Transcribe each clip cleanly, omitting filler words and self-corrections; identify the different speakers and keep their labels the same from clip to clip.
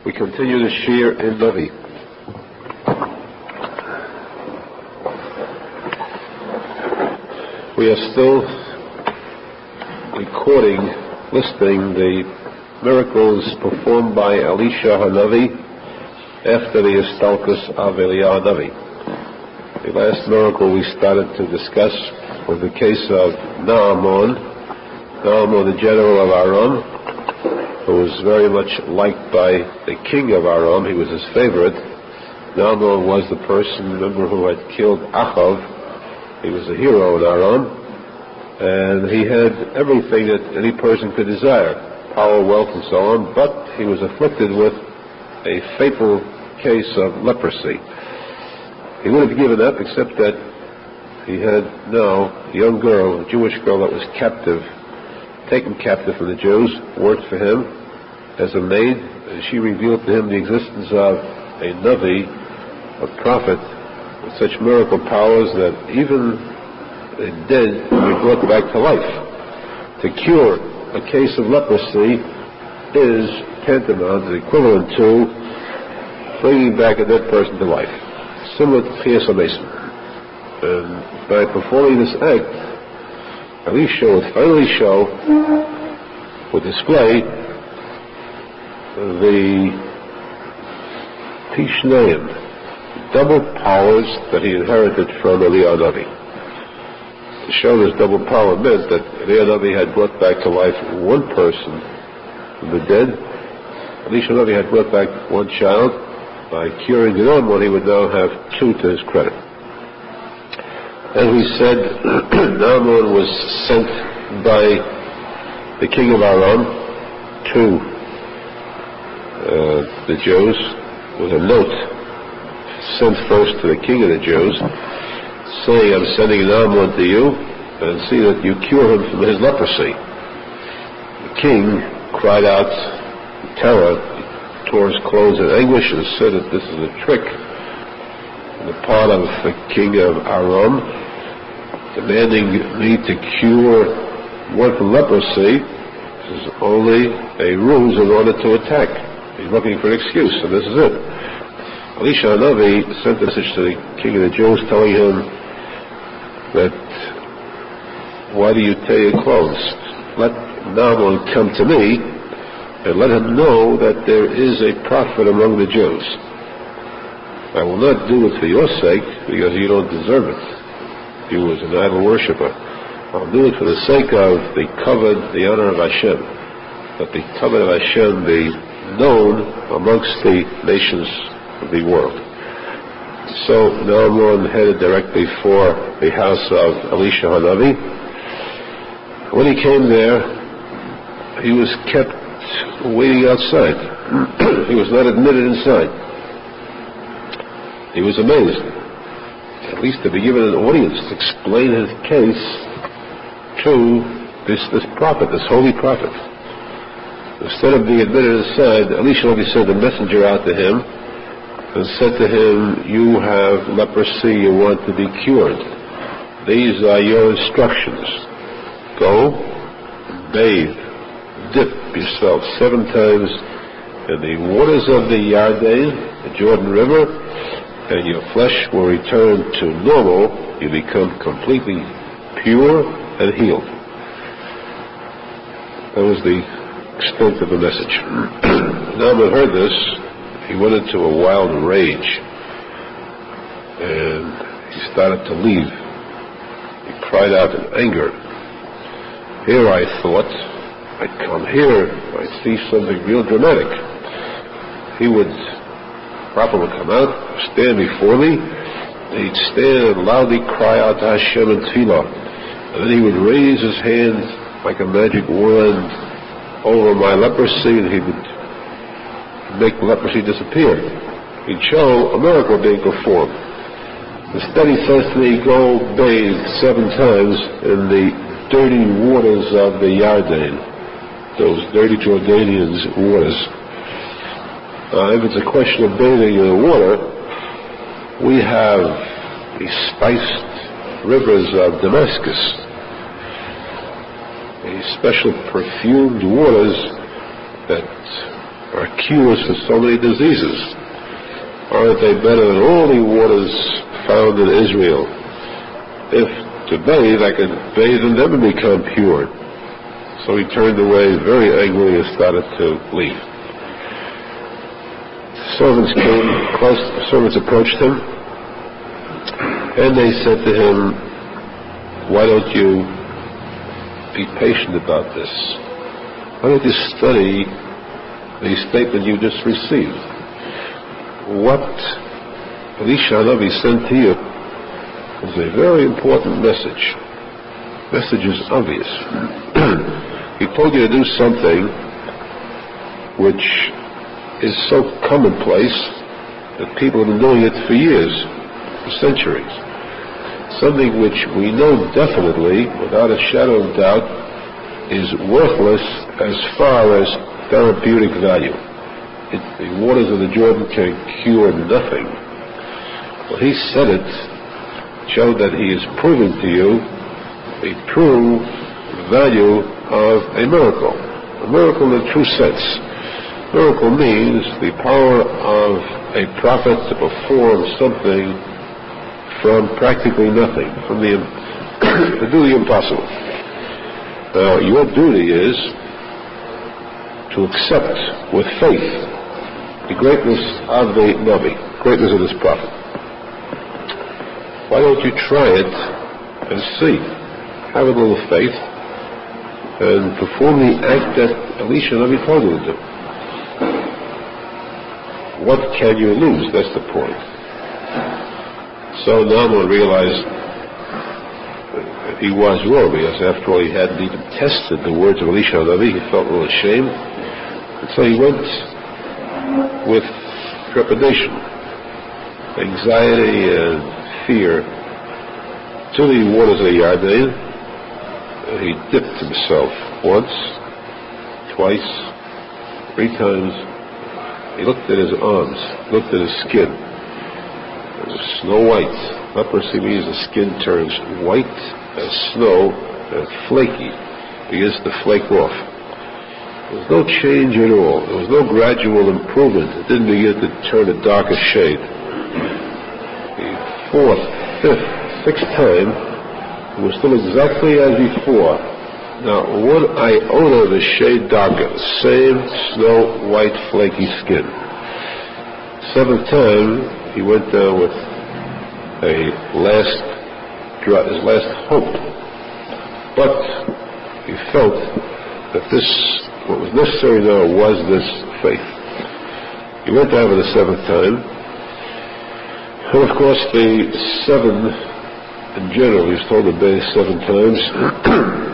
Speaker 1: We continue the Shir in Levi. We are still listing the miracles performed by Elisha Hanavi after the Istalkus of Eliyahu Hanavi. The last miracle we started to discuss was the case of Naaman, the general of Aharon, who was very much liked by the king of Aram. He was his favorite. Naaman was the person, remember, who had killed Yaakov. He was a hero in Aram, and he had everything that any person could desire, power, wealth, and so on, but he was afflicted with a fatal case of leprosy. He would have given up, except that he had now a young girl, a Jewish girl that was taken captive from the Jews, worked for him as a maid, and she revealed to him the existence of a Navi, a prophet, with such miracle powers that even the dead would be brought back to life. To cure a case of leprosy is tantamount, equivalent to bringing back a dead person to life, similar to Chias HaMesim. And by performing this act, Elisha would display the Tishnayim, double powers that he inherited from Eliyahu Hanavi. To show this double power meant that Eliyahu Hanavi had brought back to life one person from the dead. Elisha Hanavi had brought back one child. By curing the other one, he would now have two to his credit. As we said, Naaman was sent by the king of Aram to the Jews with a note sent first to the king of the Jews, saying, I'm sending Naaman to you, and see that you cure him from his leprosy. The king cried out in terror, tore his clothes in anguish, and said that this is a trick on the part of the king of Aram, demanding me to cure one from leprosy. This is only a ruse in order to attack. He's looking for an excuse, and this is it. Elisha Hanavi sent a message to the king of the Jews telling him that, why do you tear your clothes? Let Naaman come to me and let him know that there is a prophet among the Jews. I will not do it for your sake, because you don't deserve it. He was an idol worshiper. I'll do it for the sake of the kavod, the honor of Hashem, that the kavod of Hashem be known amongst the nations of the world. So Naaman headed directly for the house of Elisha Hanavi. When he came there, he was kept waiting outside. He was not admitted inside. He was amazed, at least to be given an audience to explain his case to this prophet, this holy prophet. Instead of being admitted inside, Elisha Hanavi sent a messenger out to him and said to him, you have leprosy, you want to be cured. These are your instructions. Go, bathe, dip yourself 7 times in the waters of the Yarden, the Jordan River, and your flesh will return to normal. You become completely pure and healed. That was the extent of the message. Naaman heard this. He went into a wild rage, and he started to leave. He cried out in anger. Here I thought I'd come here, I'd see something real dramatic. He would probably come out, stand before me, and he'd stand and loudly cry out to Hashem in tefillah. And then he would raise his hands like a magic wand over my leprosy, and he would make the leprosy disappear. He'd show a miracle being performed. Instead he says to me, go bathe 7 times in the dirty waters of the Yarden, those dirty Jordanians' waters. If it's a question of bathing in the water, we have the spiced rivers of Damascus, the special perfumed waters that are cures for so many diseases. Aren't they better than all the waters found in Israel? If to bathe, I could bathe and never become pure. So he turned away very angrily and started to leave. Servants came close. Servants approached him, and they said to him, "Why don't you be patient about this? Why don't you study the statement you just received? What Elisha Hanavi sent to you is a very important message. The message is obvious. He told you to do something which is so commonplace that people have been doing it for years, for centuries. Something which we know definitely, without a shadow of doubt, is worthless as far as therapeutic value. The waters of the Jordan can cure nothing. Well, he said it, showed that he is proving to you the true value of a miracle in the true sense. Miracle means the power of a prophet to perform something from practically nothing, to do the impossible. Now, your duty is to accept with faith the greatness of the Navi, greatness of this prophet. Why don't you try it and see? Have a little faith and perform the act that Elisha Navi told you to do. What can you lose? That's the point. So Naaman realized that he was wrong, because after all he hadn't even tested the words of Elisha Navi. He felt a little ashamed, and so he went with trepidation, anxiety, and fear to the waters of the Yarden. He dipped himself once, twice, 3 times. He looked at his arms, looked at his skin. It was snow white. Leprosy means the skin turns white as snow and flaky, begins to flake off. There was no change at all. There was no gradual improvement. It didn't begin to turn a darker shade. The 4th, 5th, 6th time, it was still exactly as before. Now, 1 iota of a shade darker, same snow white flaky skin. 7th time, he went down with his last hope. But he felt that what was necessary now was this faith. He went down for the 7th time. And of course, the 7 in general, he's told to bathe 7 times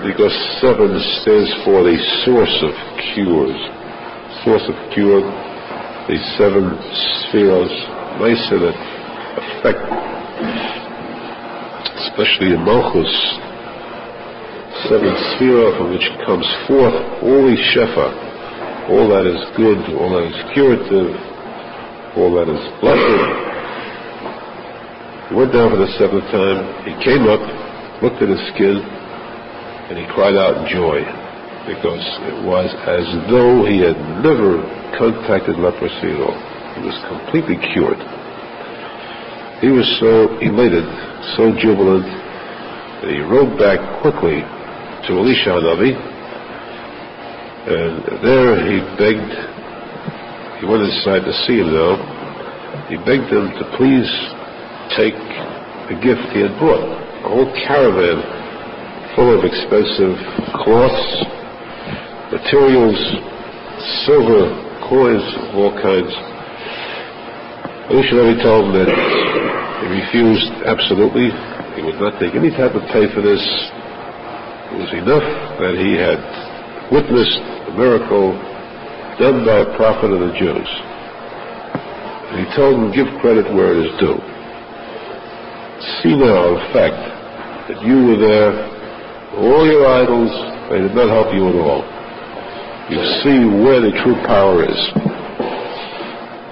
Speaker 1: because 7 stands for the source of cures. Source of cure, the 7 spheres, nice that affect, especially in Malchus, 7 spheres from which comes forth all the shefa, all that is good, all that is curative, all that is blessed. He went down for the 7th time. He came up, looked at his skin, and he cried out in joy, because it was as though he had never contacted leprosy at all. He was completely cured. He was so elated, so jubilant, that he rode back quickly to Elisha Hanavi, and there he went inside to see him now. He begged him to please take the gift he had brought, a whole caravan full of expensive cloths, materials, silver, coins of all kinds. Elisha Hanavi told him that he refused absolutely. He would not take any type of pay for this. It was enough that he had witnessed a miracle done by a prophet of the Jews. And he told him, give credit where it is due. See now the fact that you were there, all your idols, they did not help you at all. You see where the true power is.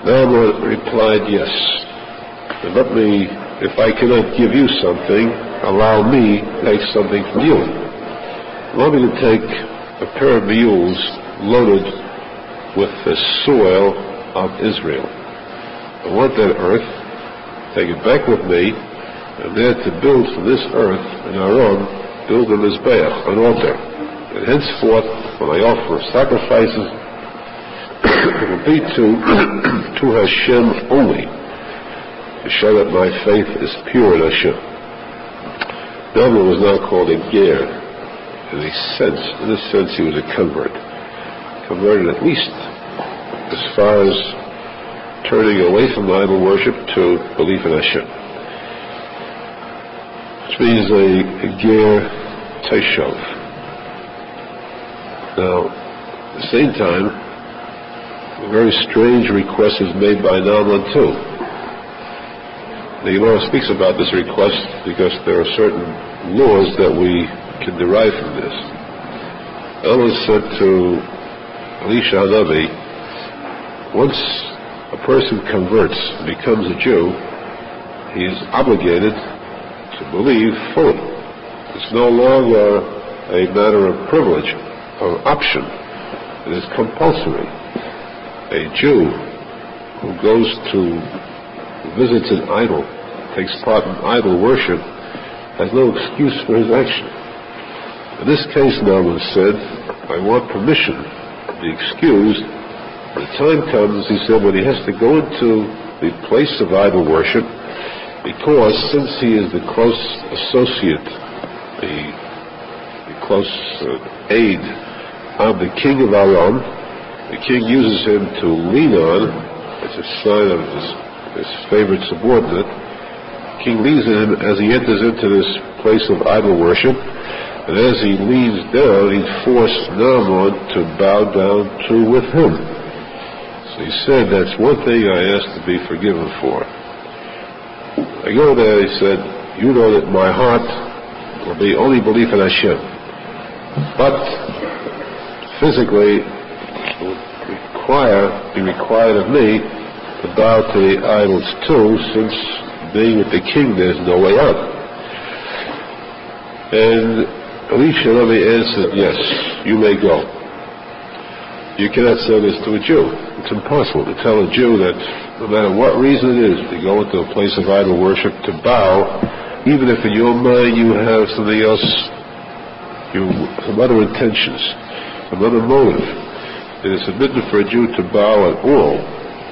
Speaker 1: Naaman replied, yes. And let me, if I cannot give you something, allow me to take something from you. Allow me to take a pair of mules loaded with the soil of Israel. I want that earth, take it back with me, and there to build from this earth in Aharon, build a mizbeach, an altar. And henceforth, when I offer sacrifices, it will be to Hashem only, to show that my faith is pure in Hashem. Noble was now called a ger. In this sense, he was a convert. Converted at least as far as turning away from idol worship to belief in Hashem. Which means a ger teshov. Now, at the same time, a very strange request is made by Naaman too. The Gemara speaks about this request because there are certain laws that we can derive from this. Naaman said to Elisha Hanavi, once a person converts, becomes a Jew, he is obligated to believe fully. It's no longer a matter of privilege or option. It is compulsory. A Jew who goes to visits an idol, takes part in idol worship, has no excuse for his action. In this case, Naaman said, I want permission to be excused. When the time comes, he said, when he has to go into the place of idol worship, because since he is the close associate, the close aide of the king of Aharon, the king uses him to lean on as a sign of his favorite subordinate. The king leans on him as he enters into this place of idol worship, and as he leans down, he forced Naaman to bow down with him. So he said, that's one thing I asked to be forgiven for. I go there, he said, you know that my heart will be only belief in Hashem. But physically, it would be required of me to bow to the idols too, since being with the king there's no way out. And Elisha Hanavi answered, yes, you may go. You cannot say this to a Jew. It's impossible to tell a Jew that no matter what reason it is to go into a place of idol worship, to bow, even if in your mind you have something else, some other intentions, some other motive. It is forbidden for a Jew to bow at all.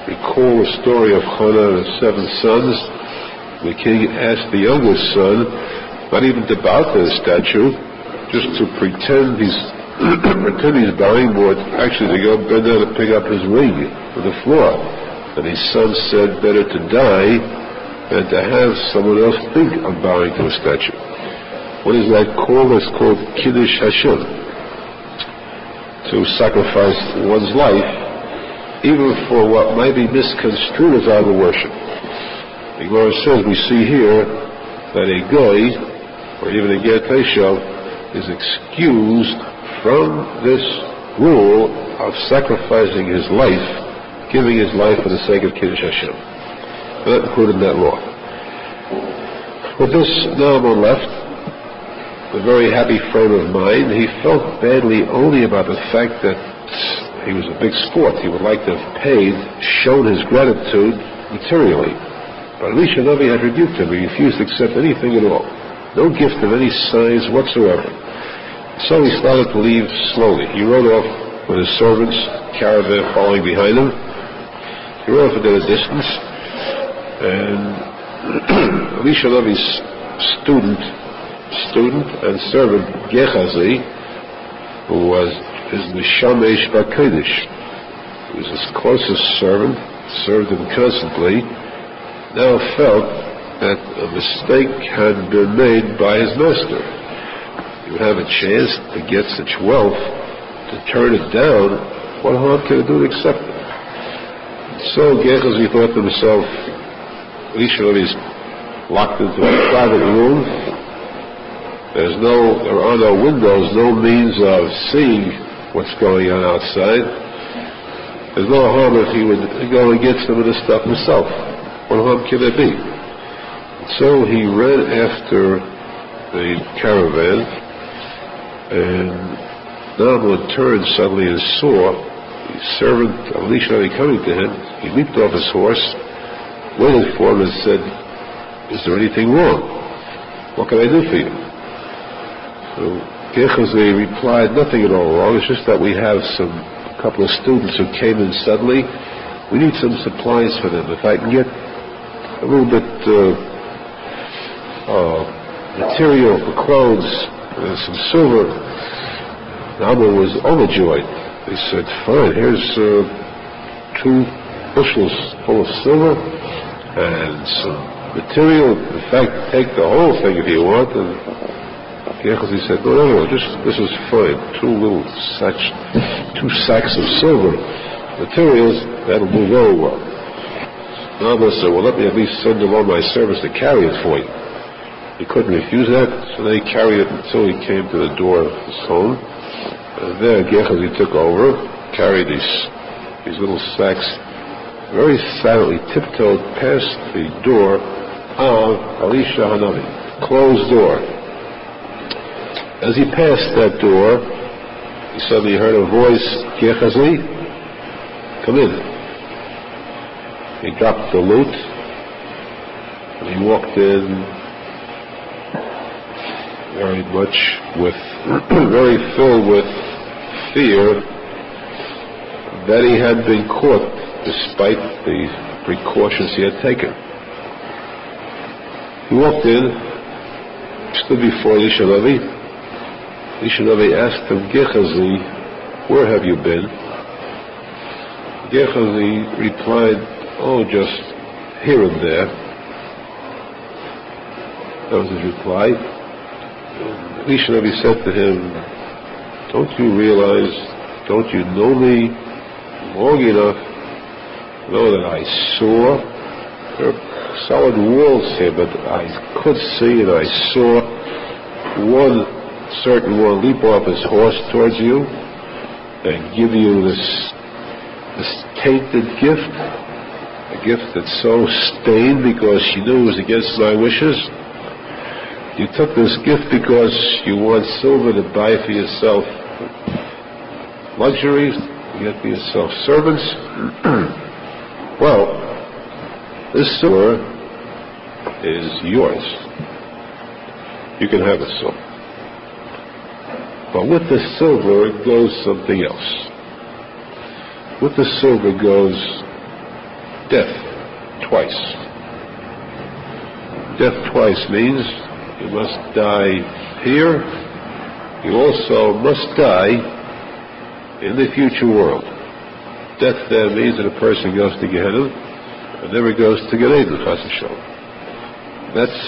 Speaker 1: Recall the story of Hannah and the 7 sons. The king asked the youngest son not even to bow to the statue, just to pretend he's bowing, but actually to go bend down and pick up his ring from the floor. And his son said, better to die than to have someone else think of bowing to a statue. What is that called? It's called Kiddush Hashem. To sacrifice one's life, even for what might be misconstrued as idol worship. The Gemara says, we see here that a goy, or even a ger teshov, is excused from this rule of sacrificing his life, giving his life for the sake of Kiddush Hashem. Not included in that law. With this, Naaman left a very happy frame of mind. He felt badly only about the fact that he was a big sport. He would like to have shown his gratitude materially. But Elisha Hanavi had rebuked him. He refused to accept anything at all. No gift of any size whatsoever. So he started to leave slowly. He rode off with his servants, caravan following behind him. He rode off at a distance, and Elisha Hanavi's student and servant Gehazi, who was his Mishamesh Bakodesh, who was his closest servant, served him constantly, now felt that a mistake had been made by his master. He would have a chance to get such wealth, to turn it down. What harm can it do to accept it? So Gehazi thought to himself, Elisha Hanavi's locked into a private room. There are no windows, no means of seeing what's going on outside. There's no harm if he would go and get some of this stuff himself. What harm can there be? So he ran after the caravan, and Naaman turned suddenly and saw the servant of Yerushalmi coming to him, he leaped off his horse, waited for him and said, "Is there anything wrong? What can I do for you?" So Gehazi replied, "Nothing at all wrong. It's just that we have a couple of students who came in suddenly. We need some supplies for them. If I can get a little bit material for clothes, some silver." Naaman was overjoyed. He said, "Fine, here's 2 bushels full of silver and some material. In fact, take the whole thing if you want." And Gehazi said, No, this is fine. 2 sacks of silver materials, that'll do very well." Naaman said, "Well, let me at least send along my servants to carry it for you." He couldn't refuse that, so they carried it until he came to the door of his home. And there Gehazi took over, carried these little sacks, very silently tiptoed past the door of Elisha Hanavi, closed door. As he passed that door, he suddenly heard a voice, "Gehazi, come in." He dropped the loot, and he walked in very filled with fear that he had been caught despite the precautions he had taken. He walked in, stood before Yerushalmi. Yerushalmi asked him, "Gehazi, where have you been?" Gehazi replied, "Oh, just here and there." That was his reply. Yerushalmi said to him, "Don't you realize, don't you know me long enough to know that I saw? There are solid walls here, but I could see and I saw one certain one leap off his horse towards you and give you this tainted gift, a gift that's so stained because she knew it was against my wishes. You took this gift because you want silver to buy for yourself luxuries, to get for yourself servants. Well, this silver is yours. You can have the silver. But with the silver goes something else. With the silver goes death twice. Death twice means you must die here. You also must die in the future world. Death there means that a person goes to Gehenna and never goes to Gan Eden, Chas v'shalom. That's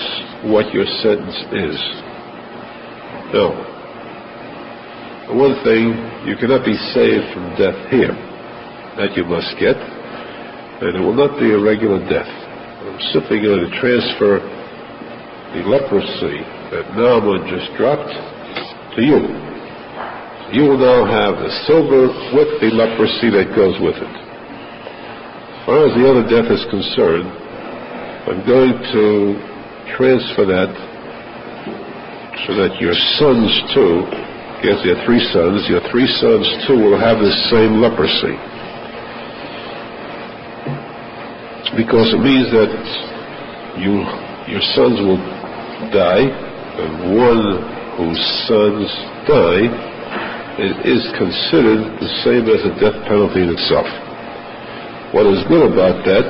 Speaker 1: what your sentence is. Now, one thing, you cannot be saved from death here. That you must get, and it will not be a regular death. I'm simply going to transfer the leprosy that Naaman just dropped to you. You will now have the silver with the leprosy that goes with it. As far as the other death is concerned, I'm going to transfer that so that your sons too, yes, you have 3 sons, your 3 sons too will have the same leprosy. Because it means that your sons will die, and one whose sons die, it is considered the same as a death penalty in itself. What is good about that,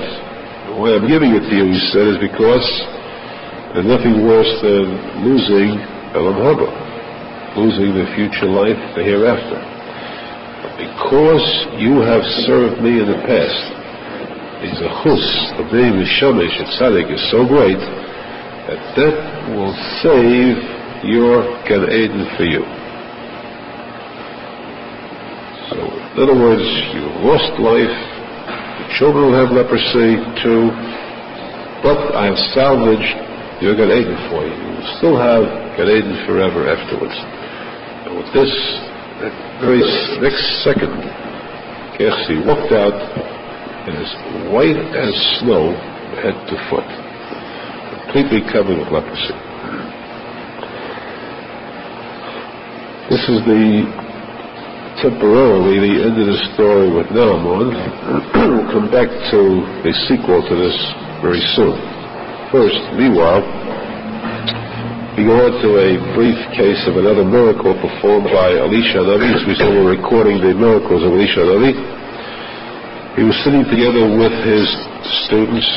Speaker 1: the way I'm giving it to you, he said, is because there's nothing worse than losing Elam Haba, losing the future life, the hereafter. But because you have served me in the past, the zechus of being mishamish and tzadik is so great that will save your Gan Eden for you. So, in other words, you lost life, your children will have leprosy too, but I have salvaged your Gan Eden for you. You will still have Gan Eden forever afterwards. And with this, that very next second, Gehazi walked out as white as snow, head to foot, completely covered with leprosy. This is the temporarily the end of the story with Naaman. We'll come back to a sequel to this very soon. First, meanwhile, we go on to a brief case of another miracle performed by Elisha Navi. As we said, we're recording the miracles of Elisha Navi. He was sitting together with his students,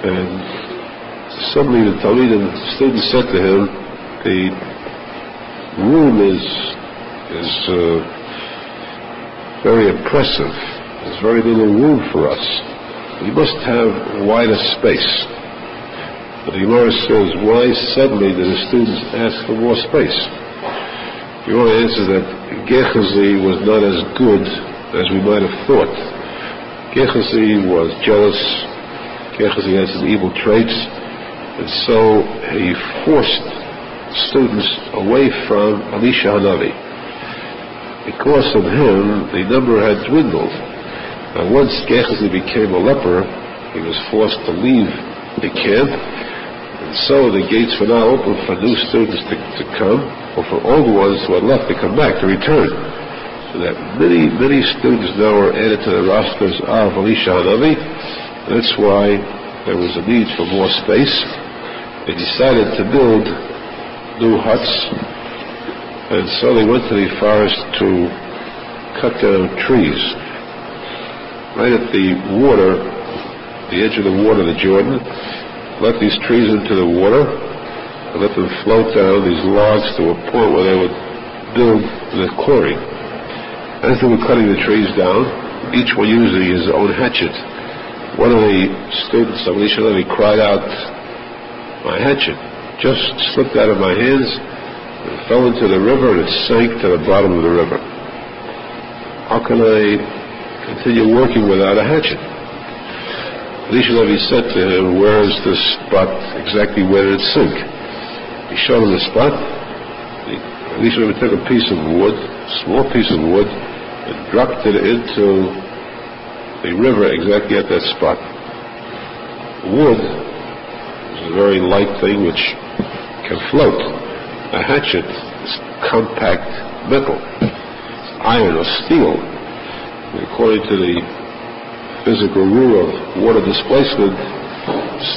Speaker 1: and suddenly the Talmud and students said to him, the room is very oppressive. There's very little room for us. We must have wider space. But the Gemara says, why suddenly did the students ask for more space? The Gemara answers that Gehazi was not as good as we might have thought. Gehazi was jealous. Gehazi had some evil traits, and so he forced students away from Elisha Hanavi. Because of him, the number had dwindled. And once Gehazi became a leper, he was forced to leave the camp, and so the gates were now open for new students to come, or for old ones who had left to come back, to return. So that many, many students now were added to the rosters of Elisha Hanavi. That's why there was a need for more space. They decided to build new huts, and so they went to the forest to cut down trees. Right at the water, the edge of the water, the Jordan, let these trees into the water and let them float down these logs to a point where they would build the quarry. As they were cutting the trees down, each one using his own hatchet, one of the students of Elisha Levi cried out, "My hatchet just slipped out of my hands and fell into the river, and it sank to the bottom of the river. How can I continue working without a hatchet?" Elisha Levi said to him, "Where is the spot? Exactly where did it sink?" He showed him the spot. Elisha Levi took a piece of wood, a small piece of wood, and dropped it into the river exactly at that spot. Wood is a very light thing which can float. A hatchet is compact metal, iron or steel. And according to the physical rule of water displacement,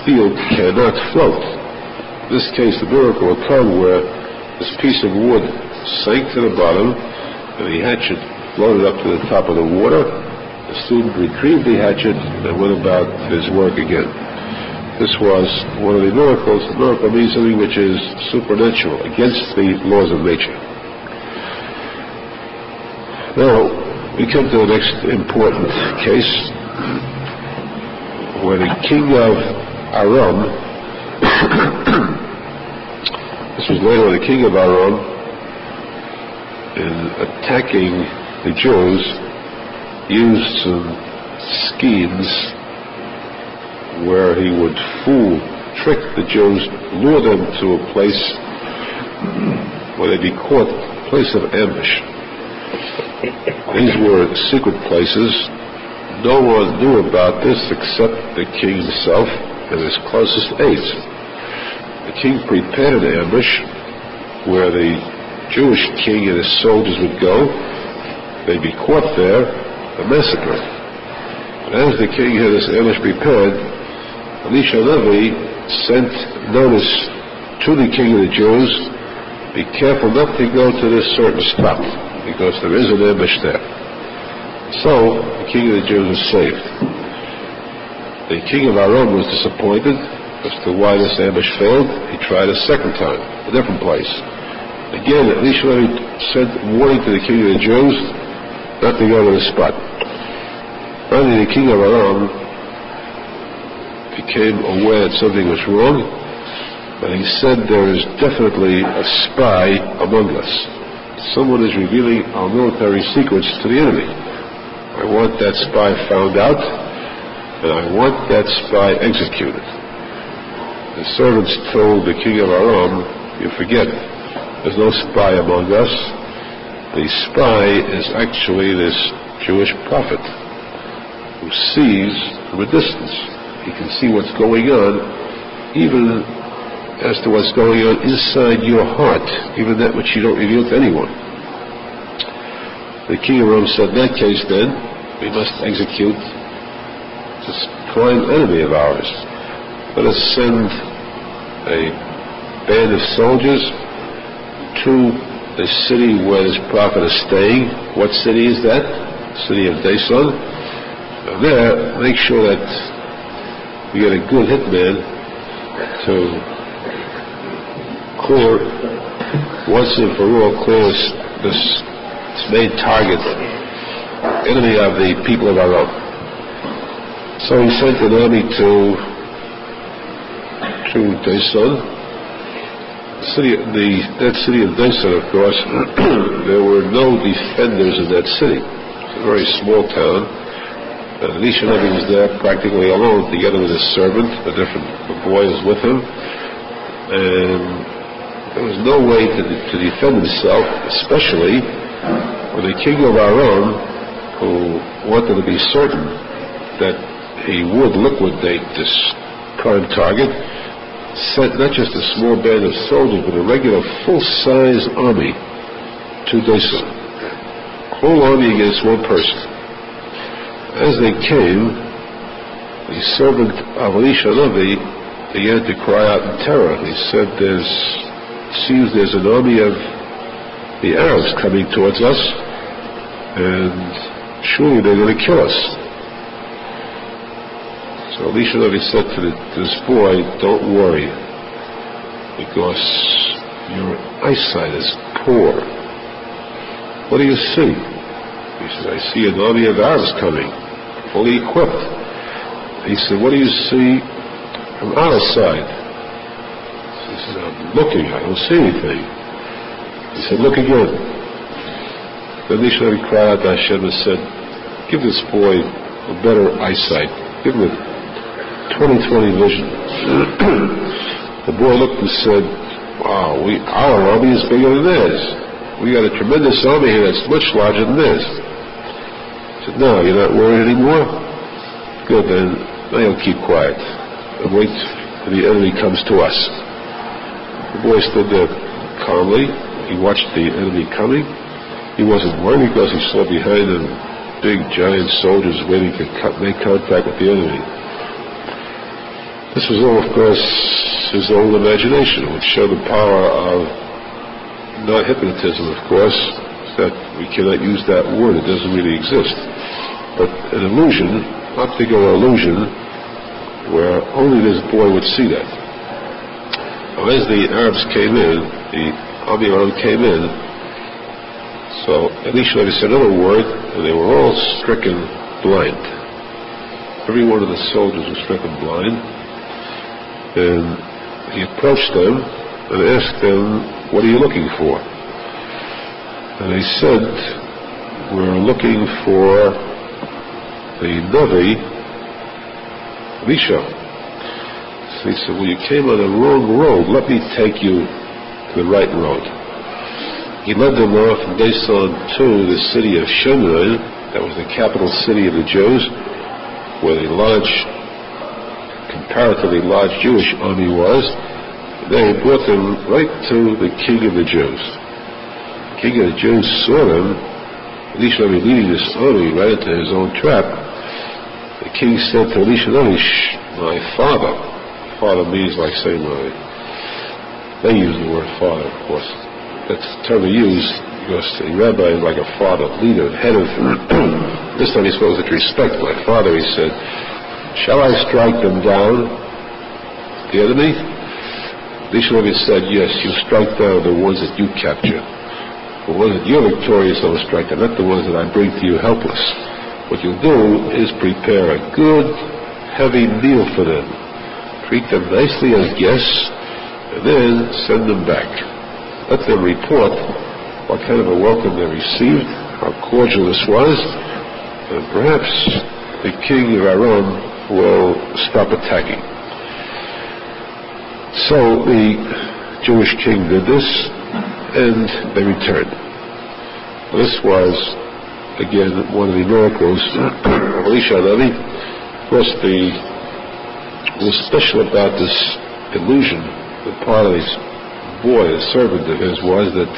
Speaker 1: steel cannot float. In this case, the miracle occurred where this piece of wood sank to the bottom and the hatchet floated up to the top of the water. The student retrieved the hatchet and went about his work again. This was one of the miracles. The miracle means something which is supernatural, against the laws of nature. Now, we come to the next important case, where the king of Aram, this was later when the king of Aram, in attacking the Jews, used some schemes where he would trick the Jews, lure them to a place where they'd be caught, a place of ambush. These were secret places. No one knew about this except the king himself and his closest aides. The king prepared an ambush where the Jewish king and his soldiers would go. They'd be caught there and massacred. As the king had this ambush prepared, Elisha Levi sent notice to the king of the Jews, "Be careful not to go to this certain spot, because there is an ambush there." So, the king of the Jews was saved. The king of Aram was disappointed as to why this ambush failed. He tried a second time, a different place. Again, Elisha Levi sent warning to the king of the Jews not to go to the spot. Finally, the king of Aram became aware that something was wrong, and he said, "There is definitely a spy among us. Someone is revealing our military secrets to the enemy. I want that spy found out, and I want that spy executed." The servants told the king of Aram, "You forget, there's no spy among us. The spy is actually this Jewish prophet who sees from a distance. He can see what's going on, even as to what's going on inside your heart, even that which you don't reveal to anyone." The king of Rome said, in that case then, we must execute this prime enemy of ours. Let us send a band of soldiers to the city where this prophet is staying. What city is that? The city of Dason. And there, make sure that we get a good hitman to clear, once and for all, clear this main target, enemy of the people of Aharon. So he sent an army to Dason. That city of Dason, of course, there were no defenders in that city. It's a very small town. Elisha was there practically alone, together with his servant. A different boy was with him, and there was no way to defend himself, especially when the king of Aharon, who wanted to be certain that he would liquidate this prime target, sent not just a small band of soldiers, but a regular full-size army to Dason. Whole army against one person. As they came, the servant of Elisha began to cry out in terror. He said, seems there's an army of the Arabs coming towards us, and surely they're going to kill us. So Elisha said to this boy, don't worry, because your eyesight is poor. What do you see? He said, I see an army of Arabs coming, fully equipped. He said, what do you see from our side? He said, I'm looking, I don't see anything. He said, look again. Then Elisha cried out to Hashem and said, give this boy a better eyesight. Give him a 20/20 vision. The boy looked and said, wow, our army is bigger than theirs. We got a tremendous army here that's much larger than theirs. He said, no, you're not worried anymore? Good, then now you'll keep quiet and wait till the enemy comes to us. The boy stood there calmly. He watched the enemy coming. He wasn't worried because he saw behind him big giant soldiers waiting to make contact with the enemy. This was all, of course, his own imagination. It would show the power of not hypnotism, of course, that we cannot use that word. It doesn't really exist. But an illusion, optical illusion, where only this boy would see that. Now, as the Arabs came in, the army came in, so Elisha said another word, and they were all stricken blind. Every one of the soldiers was stricken blind. And he approached them and asked them, what are you looking for? And they said, we're looking for the Navi, Elisha. So he said, well, you came on the wrong road. Let me take you to the right road. He led them off from Dason to the city of Shemron. That was the capital city of the Jews, where the comparatively large Jewish army was. They brought them right to the king of the Jews. The king of the Jews saw them, Elisha leading this army right into his own trap. The king said to Elisha, my father means like saying they use the word father, of course. That's the term they use because the rabbi is like a father, leader, head of this time he spoke with respect. My father, he said, shall I strike them down, the enemy? Elisha said, yes, you strike down the ones that you capture. The ones that you're victorious over, strike down, not the ones that I bring to you helpless. What you'll do is prepare a good, heavy meal for them. Treat them nicely as guests, and then send them back. Let them report what kind of a welcome they received, how cordial this was, and perhaps the king of Aharon will stop attacking. So the Jewish king did this, and they returned. This was, again, one of the miracles of Elisha Navi. Of course, what was special about this illusion, the part of this boy, a servant of his, was that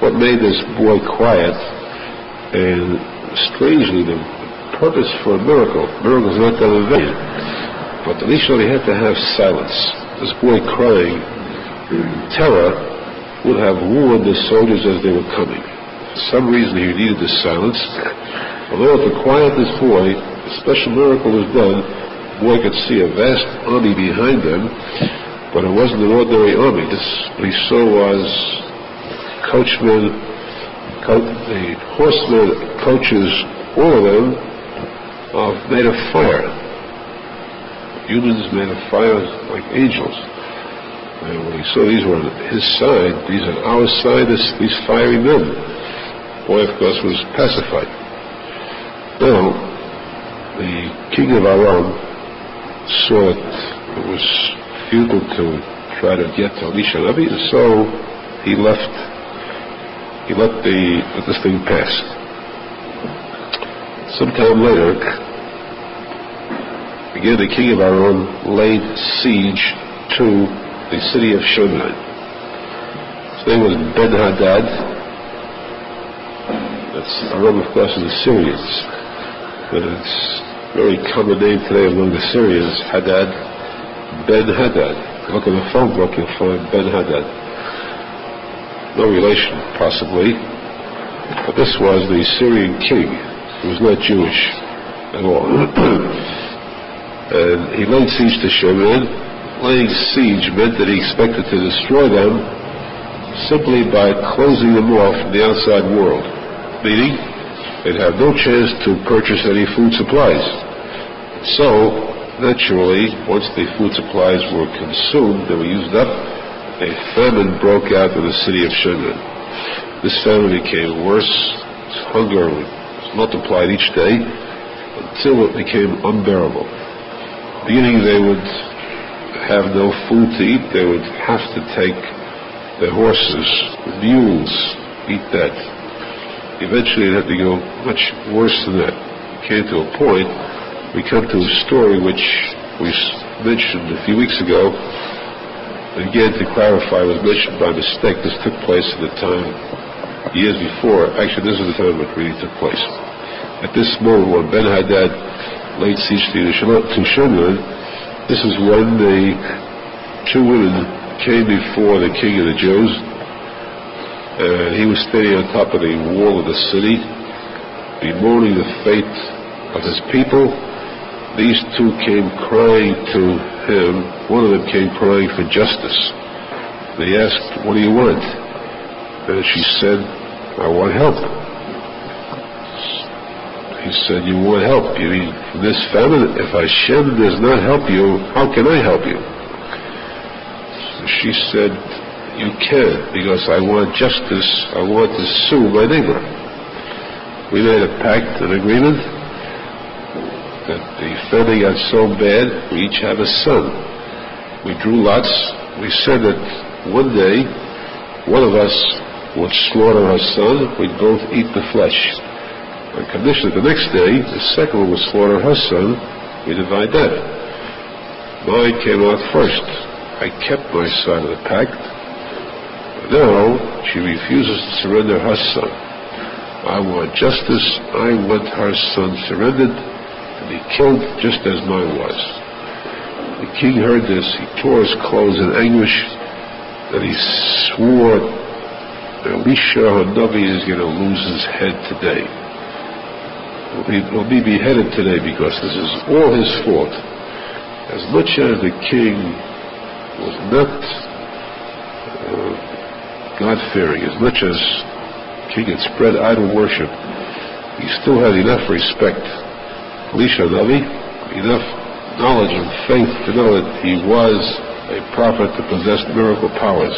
Speaker 1: what made this boy quiet And strangely, the purpose for a miracle is not done in vain. But Elisha had to have silence. This boy crying, terror, would have warned the soldiers as they were coming. For some reason he needed the silence. Although to quiet this boy, a special miracle was done. The boy could see a vast army behind them, but it wasn't an ordinary army. What he saw was coachmen, the horsemen, coaches, all of them made of fire. Humans made of fire like angels. And when he saw these were on his side, these on our side, these fiery men. The boy, of course, was pacified. Now, the king of Aharon saw that it was futile to try to get to Elisha Navi, and so he let this thing pass. Sometime later, again the king of Aharon laid siege to the city of Shulchan. His name was Ben-Hadad. That's Aharon, of course, of the Syrians. But it's a very common name today among the Syrians, Hadad, Ben-Hadad. Look in the phone book, you'll find Ben-Hadad. No relation, possibly. But this was the Syrian king. He was not Jewish at all. And he laid siege to Shulchan. Laying siege meant that he expected to destroy them simply by closing them off from the outside world. Meaning, they'd have no chance to purchase any food supplies. So, naturally, once the food supplies were consumed, they were used up, a famine broke out in the city of Shulchan. This famine became worse. Hunger was multiplied each day until it became unbearable. Beginning, they would have no food to eat. They would have to take their horses, mules, eat that. Eventually, it had to go much worse than that. It came to a point, we come to a story which we mentioned a few weeks ago. And again, to clarify, was mentioned by mistake. This took place at the time, years before. Actually, this is the time it really took place. At this moment, when Ben-Hadad laid siege to Shulchan, this is when the two women came before the king of the Jews, and he was standing on top of the wall of the city, bemoaning the fate of his people. These two came crying to him. One of them came crying for justice. They asked, "What do you want?" And she said, "I want help." He said, "You want help? You mean from this famine? If Hashem does not help you, how can I help you?" So she said, "You can, because I want justice. I want to sue my neighbor." We made a pact, an agreement, that the famine got so bad, we each have a son. We drew lots. We said that one day, one of us would slaughter our son. We'd both eat the flesh. On condition that the next day, the second one would slaughter her son. We divide that. Mine came out first. I kept my side of the pact. But now, she refuses to surrender her son. I want justice. I want her son surrendered to be killed just as mine was. The king heard this. He tore his clothes in anguish, and he swore, Elisha Hanavi is going to lose his head today. He'll be beheaded today because this is all his fault. As much as the king was not God-fearing, as much as the king had spread idol worship, he still had enough respect. Elisha Hanavi, enough knowledge and faith to know that he was a prophet that possessed miracle powers.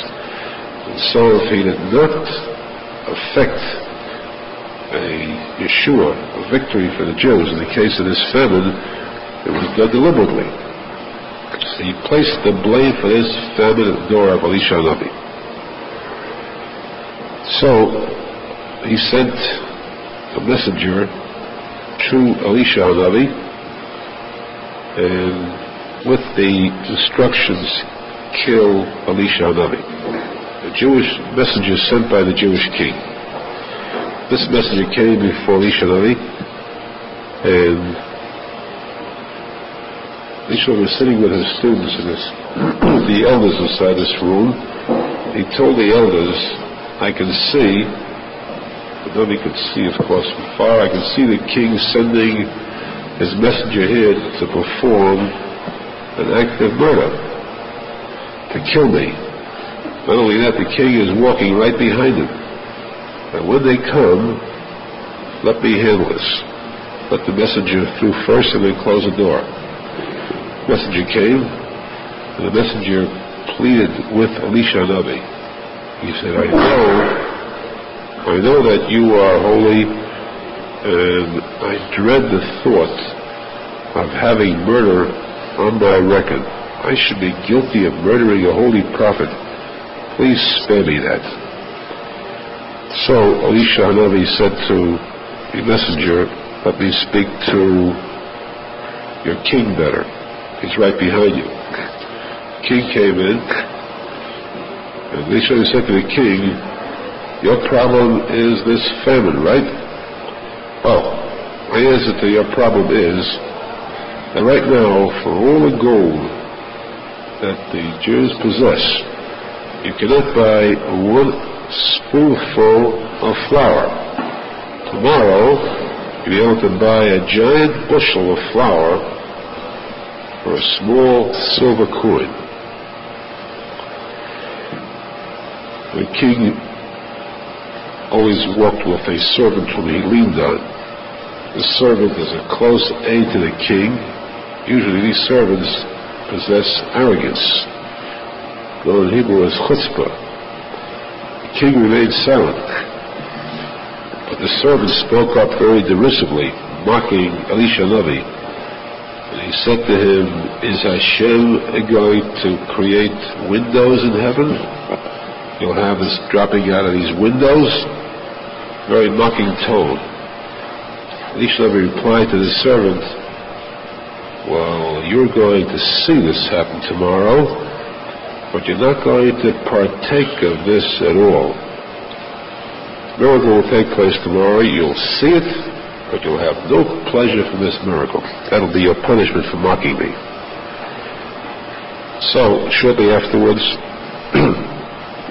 Speaker 1: And so if he did not affect a Yeshua, a victory for the Jews, in the case of this famine, it was done deliberately. So he placed the blame for this famine at the door of Elisha Hanavi. So he sent a messenger to Elisha Hanavi, and with the instructions, kill Elisha Hanavi. A Jewish messenger sent by the Jewish king. this messenger came before Yerushalmi, and Yerushalmi was sitting with his students in this, the elders inside this room. He told the elders, I can see, but nobody could see, of course, from far. I can see the king sending his messenger here to perform an act of murder, to kill me. Not only that, the king is walking right behind him. And when they come, let me handle this. Let the messenger through first and then close the door. The messenger came, and the messenger pleaded with Elisha Navi. He said, I know that you are holy, and I dread the thought of having murder on my record. I should be guilty of murdering a holy prophet. Please spare me that. So Elisha Hanavi said to the messenger, let me speak to your king better. He's right behind you. The king came in, and Elisha said to the king, your problem is this famine, right? Well, my answer to your problem is that right now, for all the gold that the Jews possess, you cannot buy one spoonful of flour. Tomorrow, you'll be able to buy a giant bushel of flour for a small silver coin. The king always walked with a servant whom he leaned on. The servant is a close aide to the king. Usually these servants possess arrogance. Known in Hebrew as chutzpah. The king remained silent, but the servant spoke up very derisively, mocking Elisha Navi. And he said to him, is Hashem going to create windows in heaven? You'll have this dropping out of these windows? Very mocking tone. Elisha Navi replied to the servant, well, you're going to see this happen tomorrow, but you're not going to partake of this at all. The miracle will take place tomorrow. You'll see it, but you'll have no pleasure from this miracle. That'll be your punishment for mocking me. So, shortly afterwards,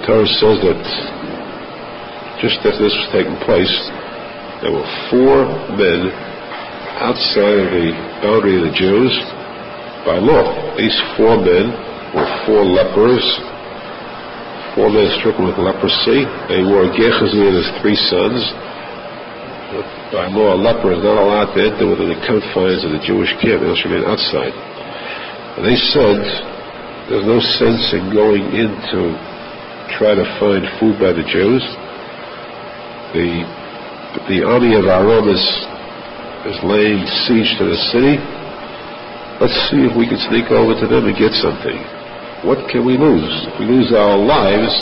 Speaker 1: Torah says that just as this was taking place, there were 4 men outside of the boundary of the Jews by law. These 4 men were 4 lepers, 4 men stricken with leprosy. They wore Gehazi and his 3 sons. By law, a leper is not allowed to enter within the confines of the Jewish camp. They must remain outside. And they said, there's no sense in going in to try to find food by the Jews. The army of Aharon is laying siege to the city. Let's see if we can sneak over to them and get something. What can we lose? If we lose our lives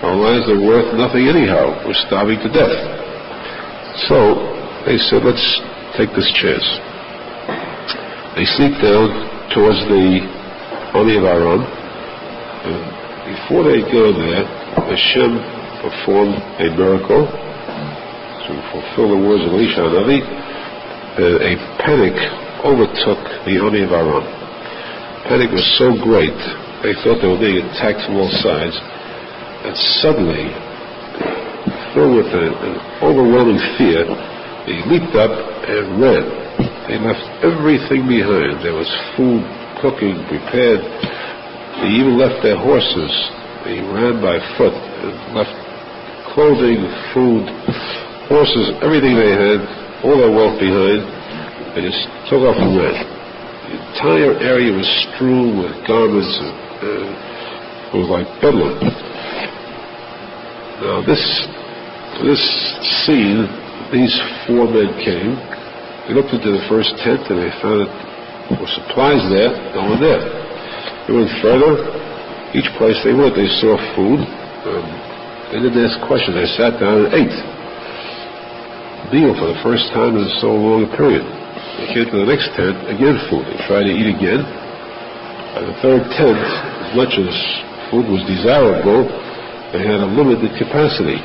Speaker 1: are worth nothing anyhow. We're starving to death. So they said, let's take this chance. They sneak down towards the army of Aharon. And before they go there, Hashem performed a miracle to fulfill the words of Elisha Hanavi. A panic overtook the army of Aharon. Panic was so great, they thought they were being attacked from all sides, and suddenly, filled with an overwhelming fear, they leaped up and ran. They left everything behind. There was food, cooking, prepared. They even left their horses. They ran by foot and left clothing, food, horses, everything they had, all their wealth behind. They just took off and ran. The entire area was strewn with garments. It was like bedlam. Now this scene, these 4 men came. They looked into the first tent and they found that there were supplies there. No one there. They went further. Each place they went, they saw food. They didn't ask questions. They sat down and ate. Meal for the first time in so long a period. They came to the next tent, again food. They tried to eat again. By the 3rd tent, as much as food was desirable, they had a limited capacity.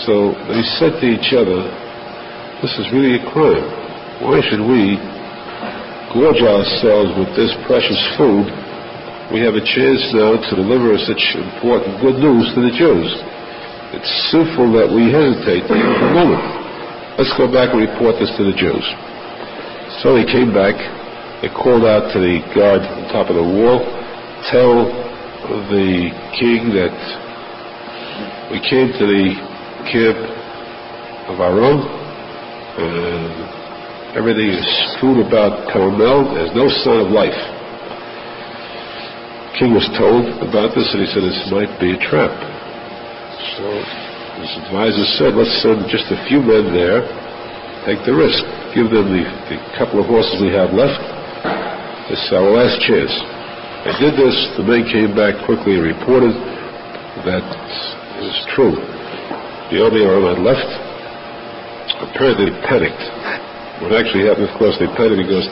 Speaker 1: So they said to each other, this is really a crime. Why should we gorge ourselves with this precious food? We have a chance now to deliver such important good news to the Jews. It's sinful that we hesitate for a moment. Let's go back and report this to the Jews. So they came back. They called out to the guard on top of the wall, tell the king that we came to the camp of Aharon, and everything is strewn about Carmel. There's no sign of life. The king was told about this, and he said this might be a trap. So his advisor said, let's send just a few men there, take the risk, give them the couple of horses we have left. This is our last chance. They did this. The men came back quickly and reported that it was true. The army had left. Apparently they panicked. What actually happened, of course, they panicked because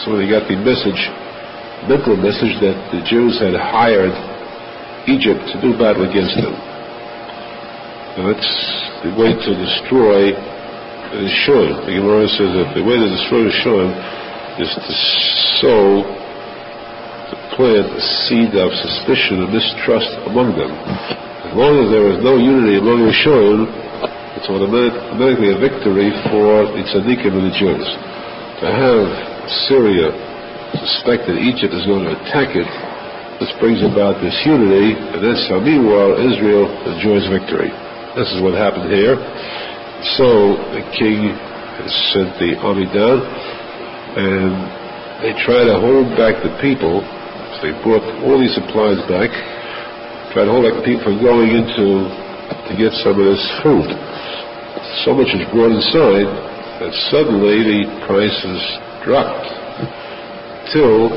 Speaker 1: somebody got the mental message that the Jews had hired Egypt to do battle against them. Now that's the way to destroy the Shulchan. The Gemara says that the way to destroy the Shulchan is to sow, to plant a seed of suspicion and mistrust among them. As long as there is no unity among the Shulchan, it's automatically a victory for the tzadikim and the Jews. To have Syria suspect that Egypt is going to attack it, this brings about this unity, and that's how meanwhile Israel enjoys victory. This is what happened here. So the king has sent the army down, and they try to hold back the people. So they brought all these supplies back, try to hold back the people from going into to get some of this food. So much is brought inside that suddenly the prices dropped till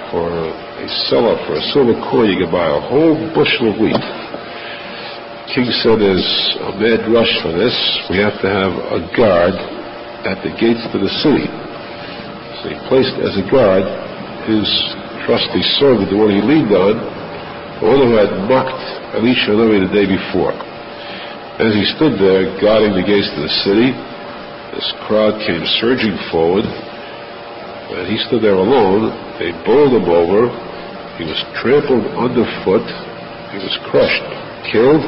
Speaker 1: for a seller for a silver coin you could buy a whole bushel of wheat. King said there's a mad rush for this. We have to have a guard at the gates to the city. So he placed as a guard his trusty servant, the one he leaned on, the one who had mocked Elisha the day before. As he stood there guarding the gates to the city, this crowd came surging forward, and he stood there alone. They bowled him over. He was trampled underfoot. He was crushed, killed,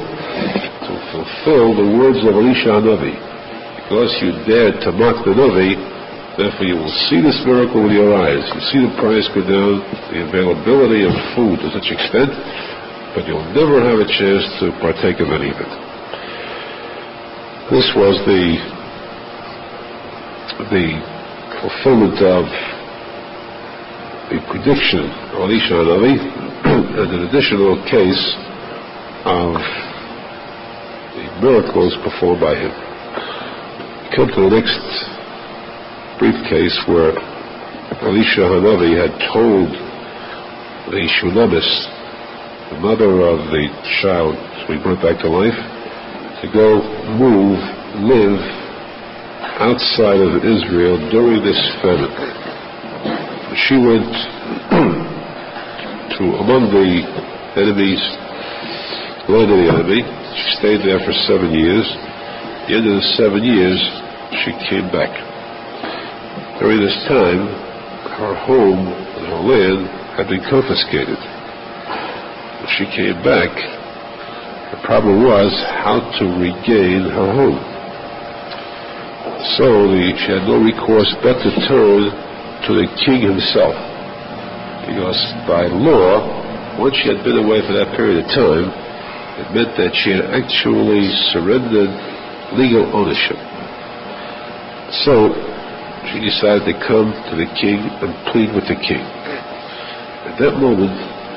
Speaker 1: to fulfill the words of Elisha Hanavi. Because you dared to mock the Navi, therefore you will see this miracle with your eyes. You see the price go down, the availability of food to such extent, but you'll never have a chance to partake of any of it. This was the fulfillment of the prediction of Elisha Hanavi, and an additional case of the miracles performed by him. We come to the next brief case where Elisha Hanavi had told the Shunamis, the mother of the child we brought back to life, to go live outside of Israel during this famine. She went to among the enemies, land of the enemy. She stayed there for 7 years. At the end of the 7 years, she came back. During this time, her home and her land had been confiscated. When she came back, the problem was how to regain her home. So she had no recourse but to turn to the king himself. Because by law, once she had been away for that period of time, it meant that she had actually surrendered legal ownership. So she decided to come to the king and plead with the king. At that moment,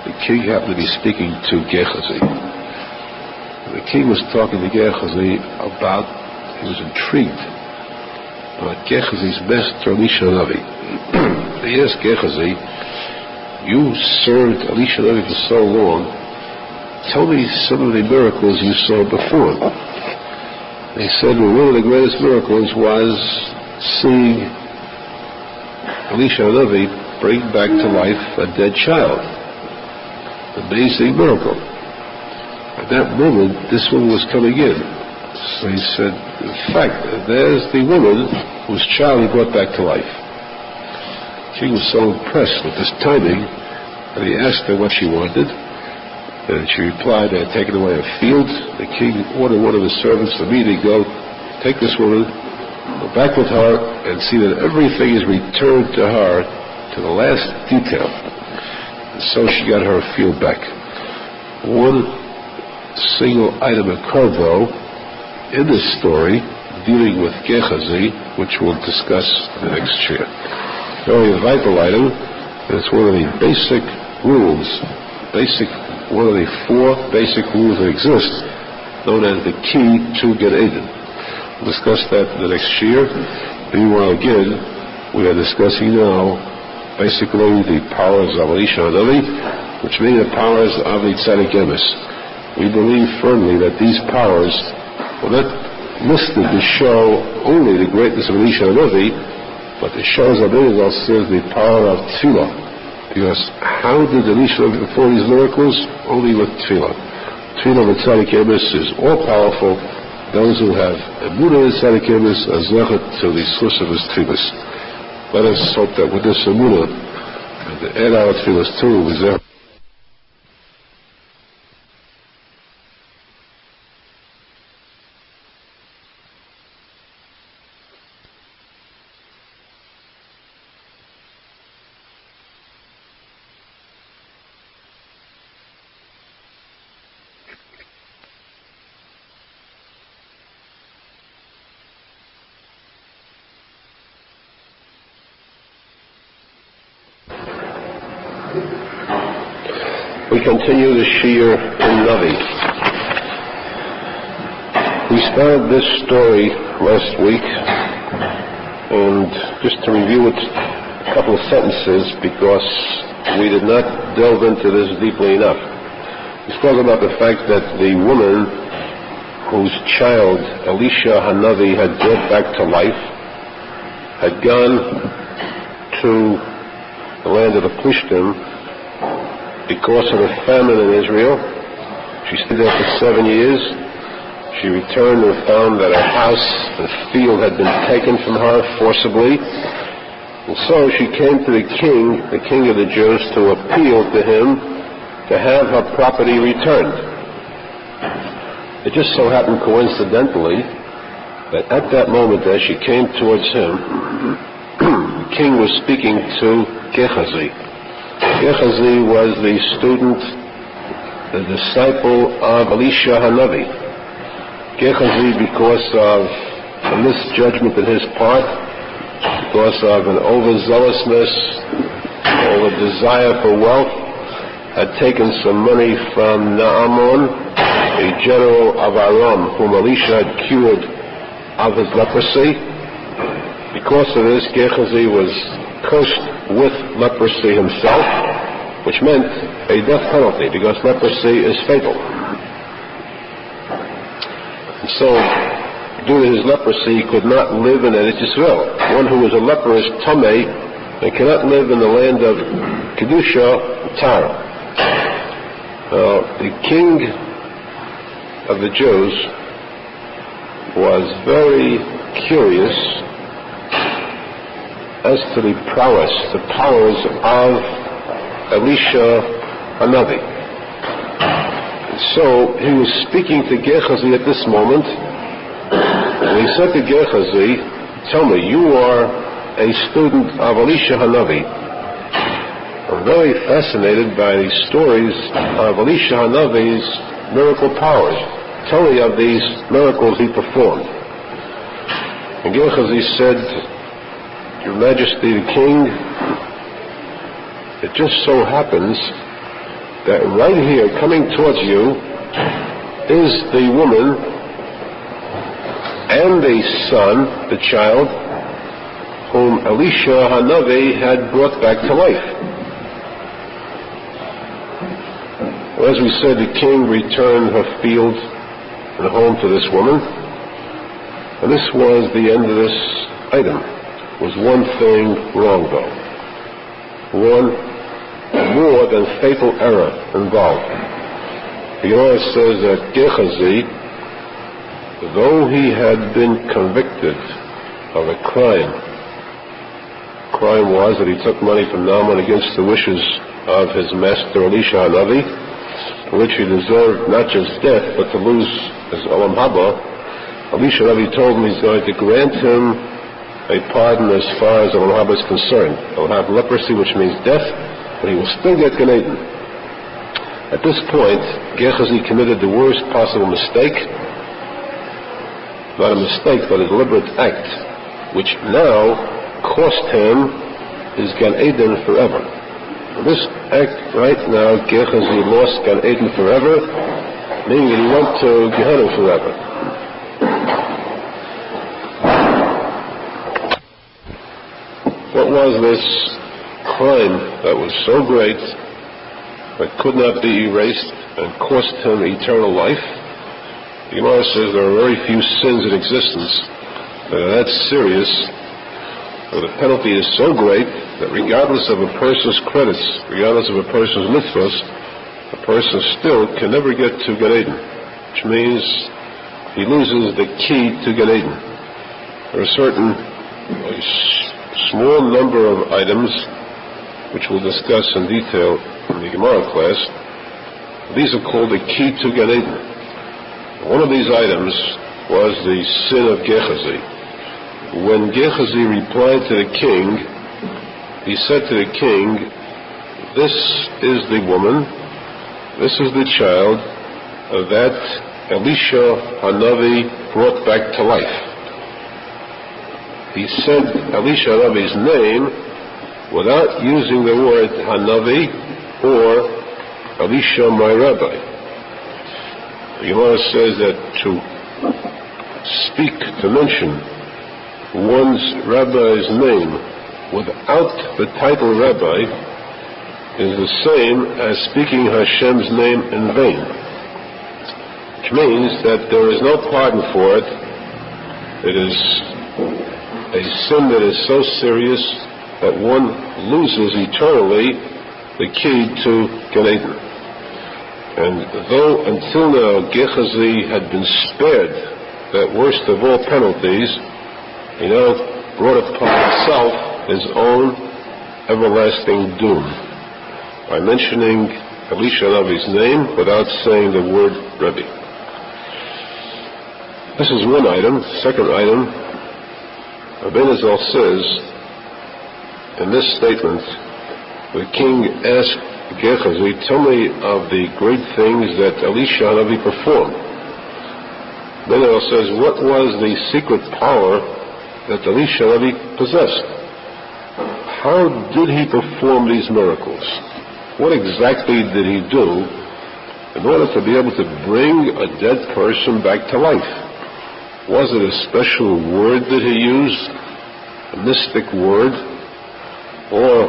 Speaker 1: the king happened to be speaking to Gehazi. The king was talking to Gehazi about, he was intrigued about Gehazi's master Elisha Hanavi. He asked Gehazi, you served Elisha Hanavi for so long, tell me some of the miracles you saw before. He said, well, one of the greatest miracles was seeing Elisha Hanavi bring back to life a dead child. Amazing miracle. At that moment, this one was coming in. So he said, in fact, there's the woman whose child he brought back to life. The king was so impressed with this timing that he asked her what she wanted, and she replied they had taken away a field. The king ordered one of his servants immediately go take this woman, go back with her, and see that everything is returned to her to the last detail. And so she got her field back. One single item occurred, though, in this story dealing with Gehazi, which we'll discuss in the next year. Very vital item, and it's one of the basic rules, one of the 4 basic rules that exist, known as the key to Gan Eden. We'll discuss that in the next year. Meanwhile, again, we are discussing now basically the powers of Elisha Hanavi, which mean the powers of the tzadik emes. We believe firmly that these powers were not listed to show only the greatness of Elisha Hanavi, but it shows that Arizal says the power of tefillah. Because how did Elisha perform these miracles? Only with tefillah. Tefillah of the tzadik emes is all powerful. Those who have emunah in tzadik emes are zechet to the source of his tefillahs. Let us hope that with this emunah, and to add our tefillahs too, with zechet. We continue the Shir in Navi. We started this story last week, and just to review it, a couple of sentences, because we did not delve into this deeply enough. We spoke about the fact that the woman whose child Elisha Hanavi had brought back to life had gone to the land of the Plishtim because of a famine in Israel. She stayed there for 7 years. She returned and found that her house and field had been taken from her forcibly. And so she came to the king of the Jews, to appeal to him to have her property returned. It just so happened coincidentally that at that moment as she came towards him, the king was speaking to Gehazi. Gehazi was the student, the disciple of Elisha Hanavi. Gehazi, because of a misjudgment on his part, because of an overzealousness or a desire for wealth, had taken some money from Naaman, a general of Aram, whom Elisha had cured of his leprosy. Because of this, Gehazi was cursed with leprosy himself, which meant a death penalty, because leprosy is fatal. And so, due to his leprosy, he could not live in Eretz Yisrael. One who is a leper is tamei and cannot live in the land of Kedusha, Tara. The king of the Jews was very curious as to the powers of Elisha Hanavi. So he was speaking to Gehazi at this moment, and he said to Gehazi, tell me, you are a student of Elisha Hanavi. I'm very fascinated by the stories of Elisha Hanavi's miracle powers. Tell me of these miracles he performed. And Gehazi said, Your Majesty the King, it just so happens that right here, coming towards you, is the woman and the son, the child, whom Elisha Hanavi had brought back to life. Well, as we said, the king returned her field and home to this woman, and this was the end of this item. Was one thing wrong, though. One more than fatal error involved. The Gemara says that Gehazi though he had been convicted of a crime was that he took money from Naaman against the wishes of his master Elisha Hanavi, for which he deserved not just death, but to lose his Olam Haba. Elisha Hanavi told him he's going to grant him a pardon as far as Olam Haba is concerned. He'll have leprosy, which means death, but he will still get Gan Eden. At this point, Gehazi committed the worst possible mistake, not a mistake, but a deliberate act, which now cost him his Gan Eden forever. This act right now, Gehazi lost Gan Eden forever, meaning he went to Gehenna forever. What was this crime that was so great that could not be erased and cost him eternal life? The Gemara says there are very few sins in existence that are that serious, or the penalty is so great that regardless of a person's credits, regardless of a person's mitzvahs, a person still can never get to Gan Eden, which means he loses the key to Gan Eden. There are a small number of items which we'll discuss in detail in the Gemara class. These are called the key to Gan Eden. One of these items was the sin of Gehazi. When Gehazi replied to the king, he said to the king, "This is the woman, this is the child that Elisha Hanavi brought back to life." He said Elisha Hanavi's name without using the word Hanavi or Elisha my rabbi. The Gemara says that to mention one's rabbi's name without the title rabbi is the same as speaking Hashem's name in vain, which means that there is no pardon for it. It is a sin that is so serious that one loses eternally the key to Gan Eden. And though until now Gehazi had been spared that worst of all penalties, he now brought upon himself his own everlasting doom by mentioning Elisha Hanavi's name without saying the word Rebbe. This is one item. Second item, Rabbi Arizal says in this statement, the king asked Gehazi, "Tell me of the great things that Elisha Hanavi performed." Rabbi Arizal says, what was the secret power that Elisha Hanavi possessed? How did he perform these miracles? What exactly did he do in order to be able to bring a dead person back to life? Was it a special word that he used, a mystic word, or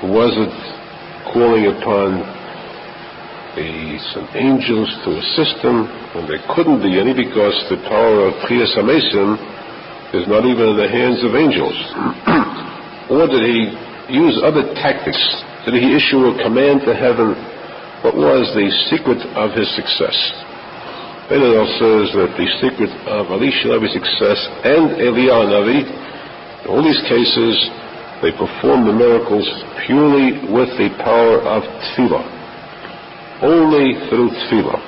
Speaker 1: was it calling upon some angels to assist him when there couldn't be any, because the power of Chiyas HaMesim is not even in the hands of angels? Or did he use other tactics? Did he issue a command to heaven? What was the secret of his success? Arizal says that the secret of Elisha Hanavi's success and Eliyahu Hanavi, in all these cases, they performed the miracles purely with the power of tefillah. Only through tefillah.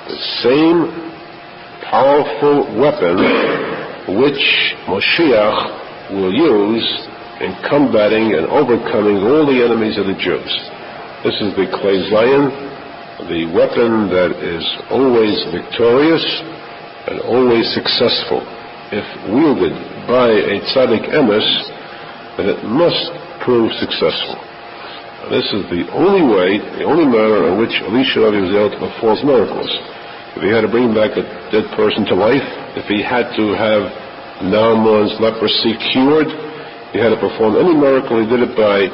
Speaker 1: The same powerful weapon which Moshiach will use in combating and overcoming all the enemies of the Jews. This is the Klei Zion, the weapon that is always victorious and always successful. If wielded by a tzadik emes, then it must prove successful. And this is the only way, the only manner in which Elisha Hanavi was able to perform miracles. If he had to bring back a dead person to life, if he had to have Naaman's leprosy cured, he had to perform any miracle, he did it by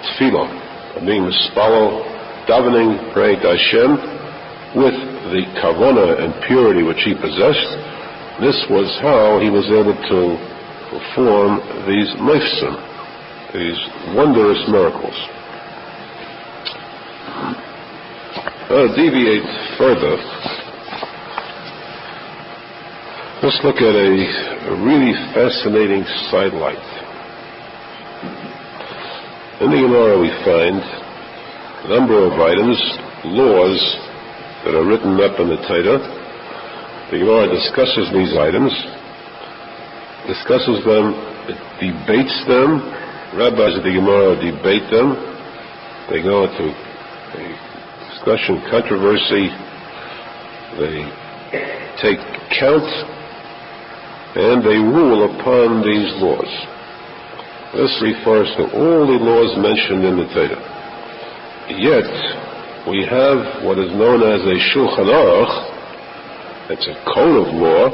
Speaker 1: tefillah, by being mispalo, davening, praying to Hashem, with the kavana and purity which he possessed. This was how he was able to perform these mifsim, these wondrous miracles. I'll deviate further. Let's look at a really fascinating sidelight. In the Gemara we find a number of items, laws that are written up in the Torah. The Gemara discusses these items, discusses them, it debates them. Rabbis of the Gemara debate them. They go into a discussion, controversy. They take count, and they rule upon these laws. This refers to all the laws mentioned in the Torah. Yet, we have what is known as a Shulchan Aruch. It's a code of law,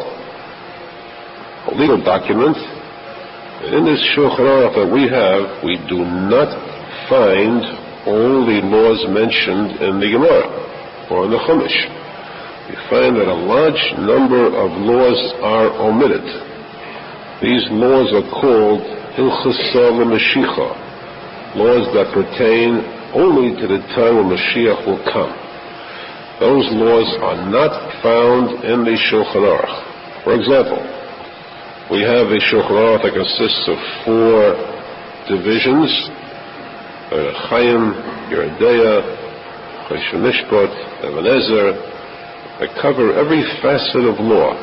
Speaker 1: a legal document. And in this Shulchan Aruch that we do not find all the laws mentioned in the Gemara or in the Chumash. We find that a large number of laws are omitted. These laws are called Hilchasa Mashiach, laws that pertain only to the time when Mashiach will come. Those laws are not found in the Shulchan Aruch. For example, we have a Shulchan Aruch that consists of 4 divisions: Chaim, Yeridea, Choshen Mishpat, Ebenezer, that cover every facet of law.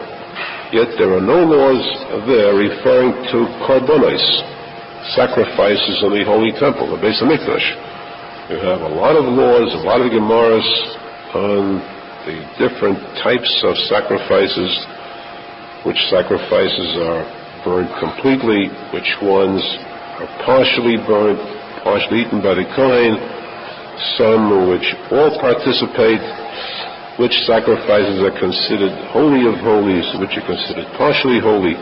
Speaker 1: Yet there are no laws there referring to korbanos, sacrifices in the Holy Temple, the Beis HaMikdash. You have a lot of laws, a lot of Gemaras on the different types of sacrifices, which sacrifices are burned completely, which ones are partially burnt, partially eaten by the Kohen, some which all participate, which sacrifices are considered holy of holies, which are considered partially holy,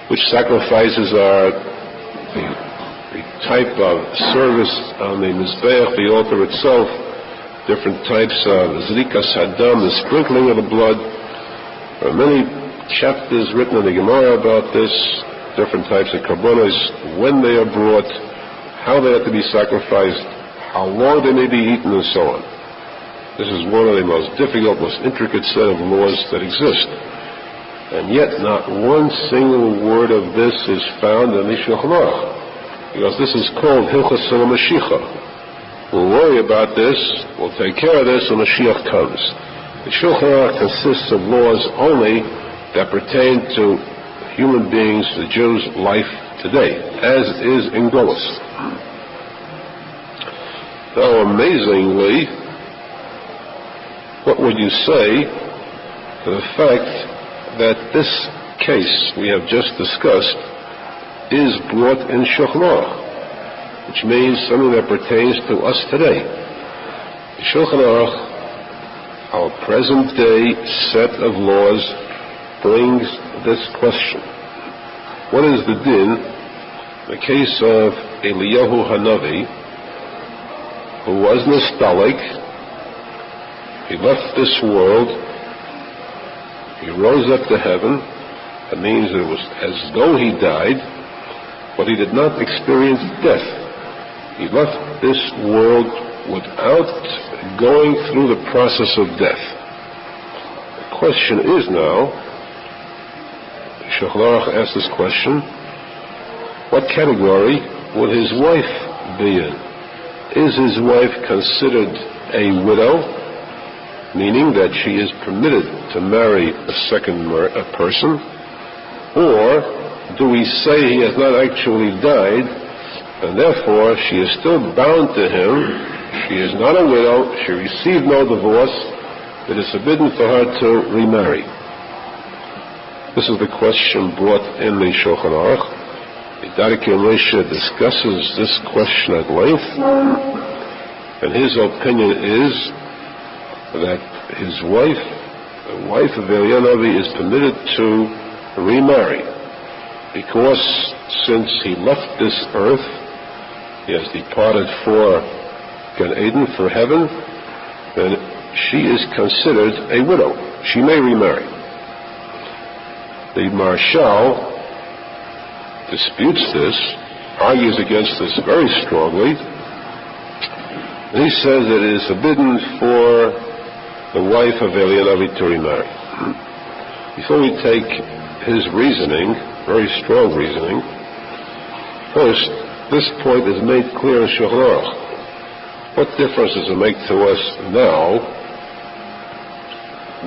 Speaker 1: which sacrifices are the type of service on the Mizbeach, the altar itself, different types of Zrikas Hadam, the sprinkling of the blood. There are many chapters written in the Gemara about this, different types of korbanos, when they are brought, how they have to be sacrificed, how long they may be eaten, and so on. This is one of the most difficult, most intricate set of laws that exist. And yet not one single word of this is found in the Shulchan Aruch, because this is called Hilchasa Mashiach. We'll worry about this, we'll take care of this when Mashiach comes. The Shulchan Aruch consists of laws only that pertain to human beings, the Jews' life today, as is in Golus. Now, amazingly, what would you say to the fact that this case we have just discussed is brought in Shulchan Aruch, which means something that pertains to us today? The Shulchan Aruch, our present-day set of laws, brings this question. What is the din in the case of Eliyahu Hanavi, who was nostalgic? He left this world, he rose up to heaven. That means it was as though he died, but he did not experience death. He left this world without going through the process of death. The question is now, Shulchan Aruch asks this question, what category would his wife be in? Is his wife considered a widow, meaning that she is permitted to marry a second person, or do we say he has not actually died, and therefore she is still bound to him, she is not a widow, she received no divorce, it is forbidden for her to remarry? This is the question brought in the Shulchan Aruch. The Tzaddik Moshe discusses this question at length, and his opinion is that his wife, the wife of Eliyahu Hanavi, is permitted to remarry, because since he left this earth, he has departed for Gan Eden, for heaven, then she is considered a widow. She may remarry. The Marshal disputes this, argues against this very strongly, and he says that it is forbidden for the wife of Eliyahu Hanavi to remarry. Before we take his reasoning, very strong reasoning, first, this point is made clear in Shulchan Aruch. What difference does it make to us now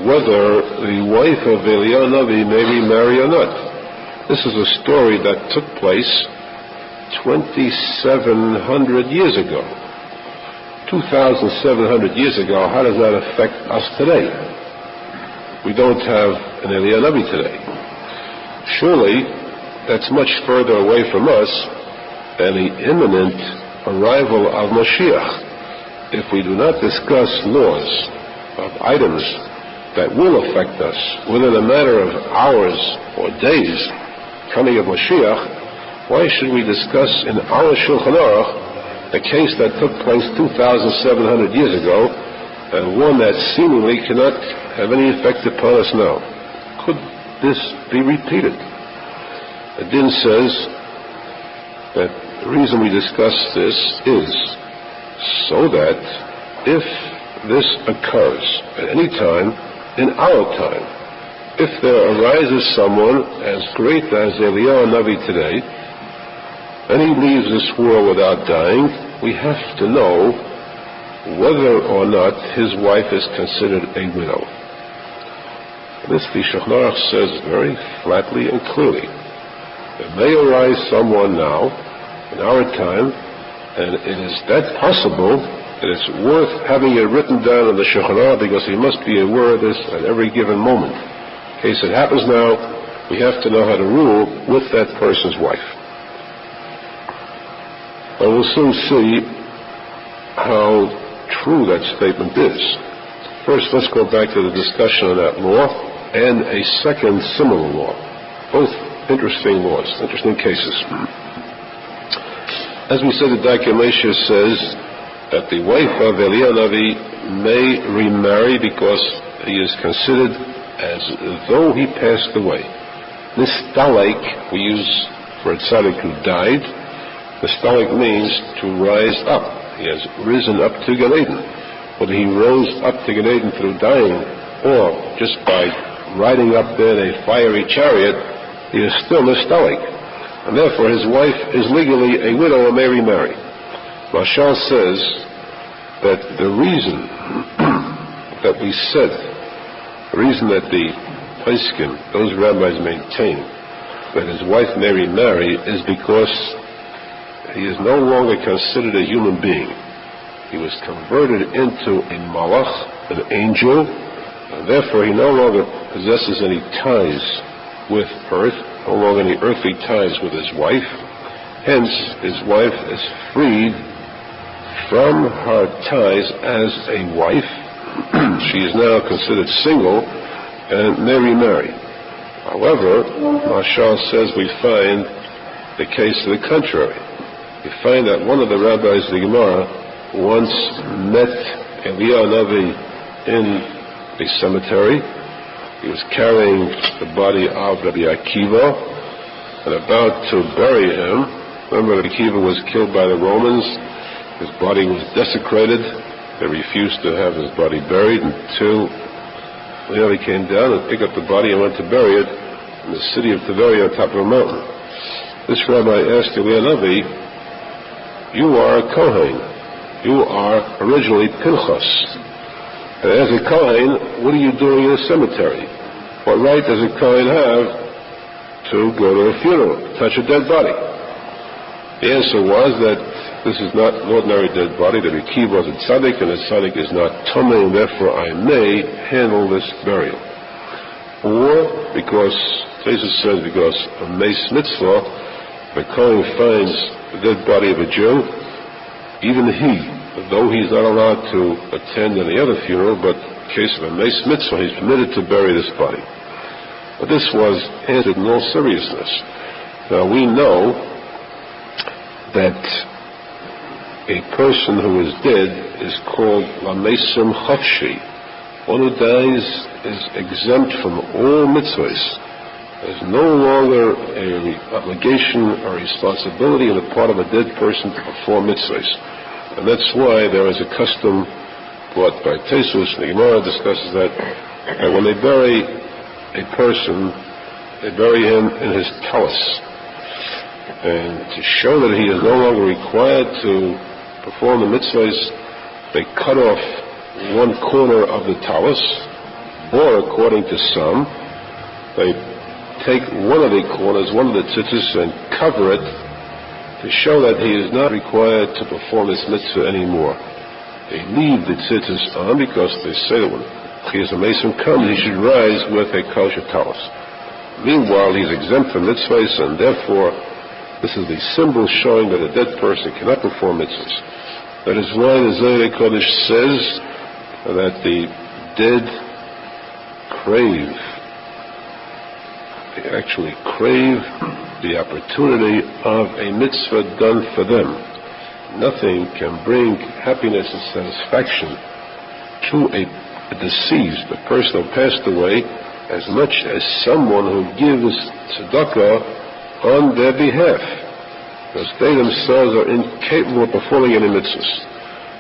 Speaker 1: whether the wife of Eliyahu Navi may remarry or not? This is a story that took place 2,700 years ago. 2,700 years ago, how does that affect us today? We don't have an Eliyahu Navi today. Surely, that's much further away from us than the imminent arrival of Mashiach. If we do not discuss laws of items that will affect us within a matter of hours or days, coming of Mashiach, why should we discuss in our Shulchan Aruch a case that took place 2,700 years ago and one that seemingly cannot have any effect upon us now? Could this be repeated? The din says that the reason we discuss this is so that if this occurs at any time in our time, if there arises someone as great as Eliyahu Navi today, and he leaves this world without dying, we have to know whether or not his wife is considered a widow. This the Shulchan Aruch says very flatly and clearly. There may arise someone now, in our time, and it is that possible that it's worth having it written down in the Shulchan Aruch because he must be aware of this at every given moment. In case it happens now, we have to know how to rule with that person's wife. And we'll soon see how true that statement is. First, let's go back to the discussion on that law and a second similar law. Both interesting laws, interesting cases. As we said, the documentation says that the wife of Eliyahu Navi may remarry because he is considered as though he passed away. Nistalik we use for a tzadik who died. Nistalik means to rise up. He has risen up to Gan Eden. Whether he rose up to Gan Eden through dying or just by riding up there in a fiery chariot, he is still Nistalik. And therefore his wife is legally a widow and may remarry. Mashal says that the reason that we said, the reason that the poskim, those rabbis maintain that his wife may remarry is because he is no longer considered a human being. He was converted into a malach, an angel, and therefore he no longer possesses any ties with earth, no longer any earthly ties with his wife. Hence, his wife is freed from her ties as a wife. She is now considered single and may remarry. However, Mashal says we find the case to the contrary. We find that one of the rabbis of the Gemara once met Eliyahu Navi in a cemetery. He was carrying the body of Rabbi Akiva and about to bury him. Remember, Rabbi Akiva was killed by the Romans. His body was desecrated. They refused to have his body buried until Eliyahu came down and picked up the body and went to bury it in the city of Tiberia on top of a mountain. This rabbi asked Eliyahu Navi, "You are a Kohen. You are originally Pinchas. And as a Kohen, what are you doing in a cemetery? What right does a Kohen have to go to a funeral, touch a dead body?" The answer was that this is not an ordinary dead body, that a kiruv was a tzadik, and a tzadik is not tummy, and therefore I may handle this burial. Or, because, Jesus says, because a meis mitzvah, the Kohen finds the dead body of a Jew, even he, though he's not allowed to attend any other funeral, but in case of a meis mitzvah, he's permitted to bury this body. But this was answered in all seriousness. Now we know that a person who is dead is called lamesim chafshi. One who dies is exempt from all mitzvahs. There's no longer an obligation or responsibility on the part of a dead person to perform mitzvahs. And that's why there is a custom brought by Teshuva, and the Gemara discusses that when they bury a person, they bury him in his talus. And to show that he is no longer required to perform the mitzvahs, they cut off one corner of the talus, or according to some, they take one of the corners, one of the tzitzis, and cover it to show that he is not required to perform this mitzvah anymore. They leave the tzitzis on because they say that when Chiyas HaMesim comes, he should rise with a kosher talus. Meanwhile, he's exempt from mitzvahs, and therefore, this is the symbol showing that a dead person cannot perform mitzvahs. That is why the Zohar Kodesh says that the dead they actually crave the opportunity of a mitzvah done for them. Nothing can bring happiness and satisfaction to a deceased, a person who passed away, as much as someone who gives tzedakah on their behalf, because they themselves are incapable of performing any mitzvahs.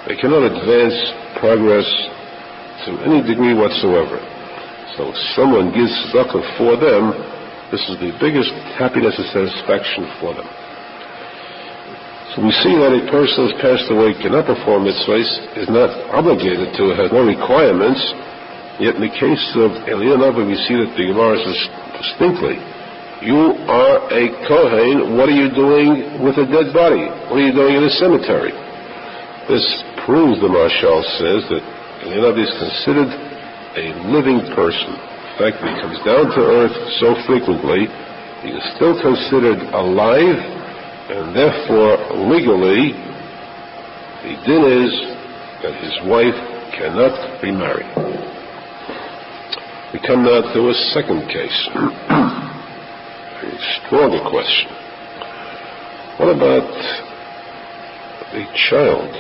Speaker 1: They cannot advance progress to any degree whatsoever. So if someone gives tzedakah for them, this is the biggest happiness and satisfaction for them. So we see that a person who's passed away cannot perform mitzvahs, is not obligated to, has no requirements. Yet in the case of Eliyahu, we see that the Gemara says distinctly, you are a Kohen, what are you doing with a dead body? What are you doing in a cemetery? This proves, the Marshal says, that Eliyahu is considered a living person. In fact, he comes down to earth so frequently, he is still considered alive, and therefore, legally, the din is that his wife cannot remarry. We come now to a second case, a stronger question. What about a child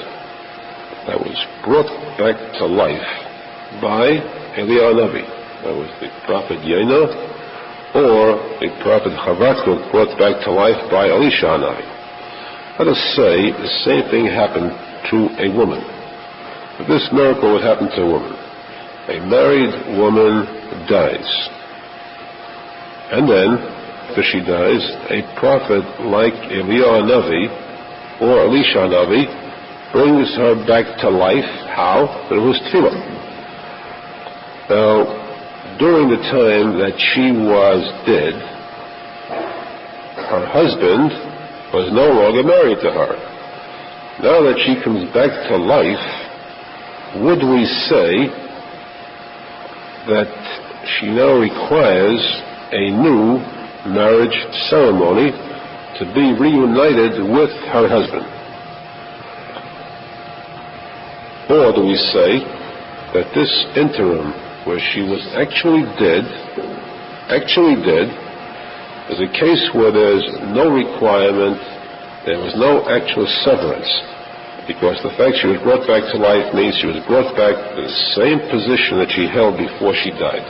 Speaker 1: that was brought back to life by Eliyahu Navi? That was the prophet Yonah, or the prophet Habakkuk brought back to life by Elisha Navi. Let us say the same thing happened to a woman. If this miracle would happen to a woman, a married woman dies, and then, after she dies, a prophet like Eliyahu Navi or Elisha Navi brings her back to life. How? It was tefillah. Now, during the time that she was dead, her husband was no longer married to her. Now that she comes back to life, would we say that she now requires a new marriage ceremony to be reunited with her husband? Or do we say that this interim where she was actually dead, is a case where there's no requirement, there was no actual severance, because the fact she was brought back to life means she was brought back to the same position that she held before she died.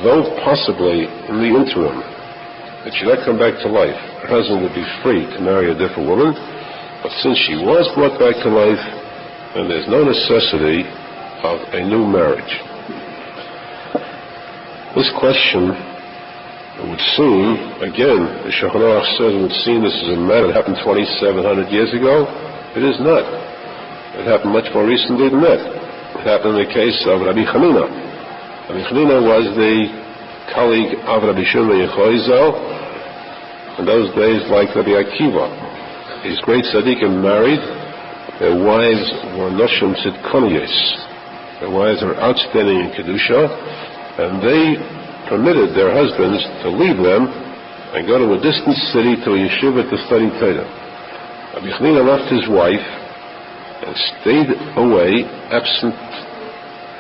Speaker 1: Though possibly in the interim that she not come back to life, her husband would be free to marry a different woman, but since she was brought back to life, then there's no necessity of a new marriage. This question, it would seem, again, the Shulchan Aruch says it would seem this is a matter that happened 2,700 years ago. It is not. It happened much more recently than that. It happened in the case of Rabbi Chanina. Rabbi Chanina was the colleague of Rabbi Shimon Arizal, in those days like Rabbi Akiva. These great tzaddikim married. Their wives were Noshim Tikuney Zohar. Their wives were outstanding in Kedusha, and they permitted their husbands to leave them and go to a distant city to a yeshiva to study Torah. Rabbi Chanina left his wife and stayed away, absent,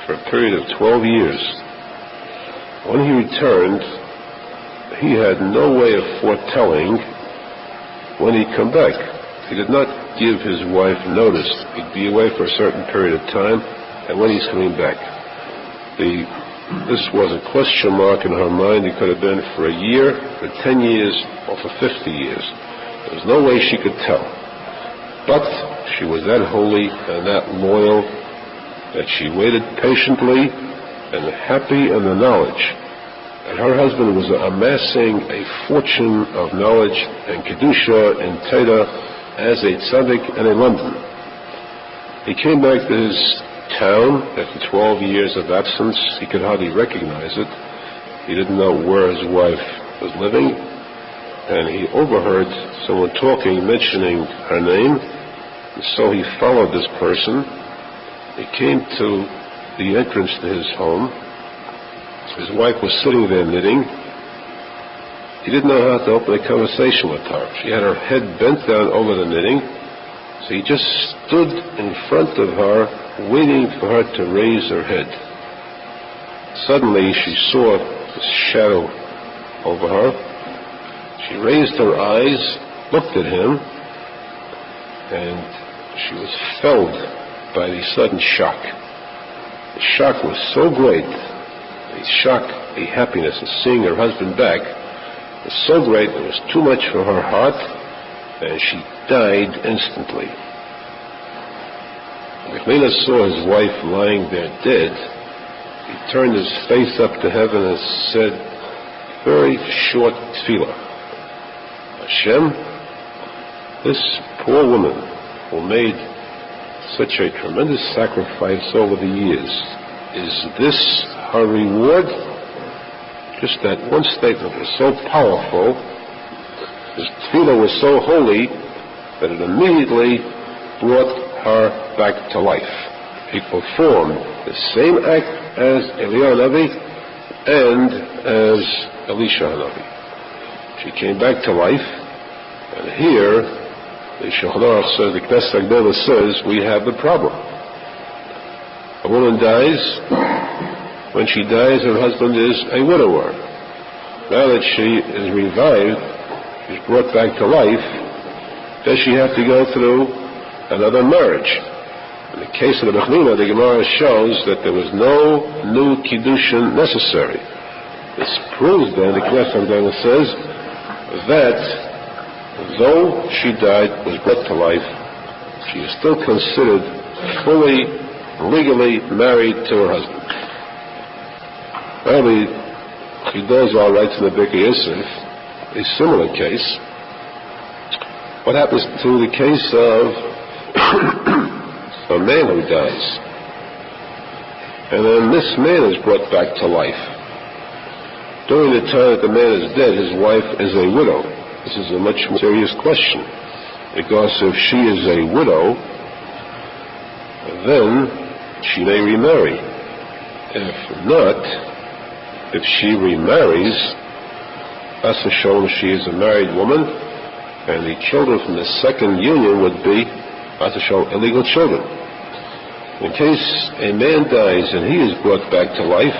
Speaker 1: for a period of 12 years. When he returned, he had no way of foretelling when he'd come back. He did not give his wife notice. He'd be away for a certain period of time, and when he's coming back. This was a question mark in her mind. It could have been for a year, for 10 years, or for 50 years. There was no way she could tell. But she was that holy and that loyal that she waited patiently and happy in the knowledge that her husband was amassing a fortune of knowledge and kedusha and Torah as a tzadik and a London. He came back to his town after 12 years of absence. He could hardly recognize it. He didn't know where his wife was living, and he overheard someone talking, mentioning her name, and so he followed this person. He came to the entrance to his home. His wife was sitting there knitting. He didn't know how to open a conversation with her. She had her head bent down over the knitting, so he just stood in front of her, waiting for her to raise her head. Suddenly she saw this shadow over her. She raised her eyes, looked at him, and she was felled by the sudden shock. The shock was so great, the shock, the happiness of seeing her husband back was so great, it was too much for her heart, and she died instantly. When Lena saw his wife lying there dead, he turned his face up to heaven and said, very short tefillah, Hashem, this poor woman who made such a tremendous sacrifice over the years, is this her reward? Just that one statement was so powerful, his tefillah was so holy, that it immediately brought her back to life. He performed the same act as Eliyahu Hanavi and as Elisha Hanavi. She came back to life, and here the Shulchan says, the Knesset Agdola says, we have the problem. A woman dies. When she dies, her husband is a widower. Now that she is revived, she's brought back to life, does she have to go through another marriage? In the case of the Bechlina, the Gemara shows that there was no new kiddushin necessary. This proves then, the Knesset Agdola says, that though she died, was brought to life, she is still considered fully, legally married to her husband. Rabbi Nachman writes in the Birkei Yosef a similar case. What happens to the case of a man who dies? And then this man is brought back to life. During the time that the man is dead, his wife is a widow. This is a much more serious question, because if she is a widow, then she may remarry. If not, if she remarries, as shown she is a married woman, and the children from the second union would be, as shown, illegal children. In case a man dies and he is brought back to life,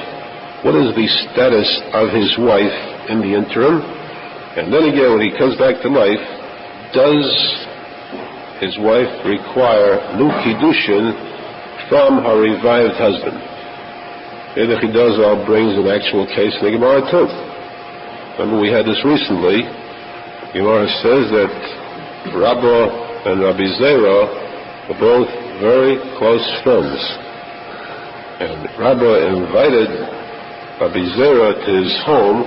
Speaker 1: what is the status of his wife in the interim? And then again, when he comes back to life, does his wife require new kiddushin from her revived husband? Here the Chidazal brings an actual case in the Gemara too. Remember, we had this recently. The Gemara says that Rabba and Rabbi Zera were both very close friends. And Rabba invited Rabbi Zera to his home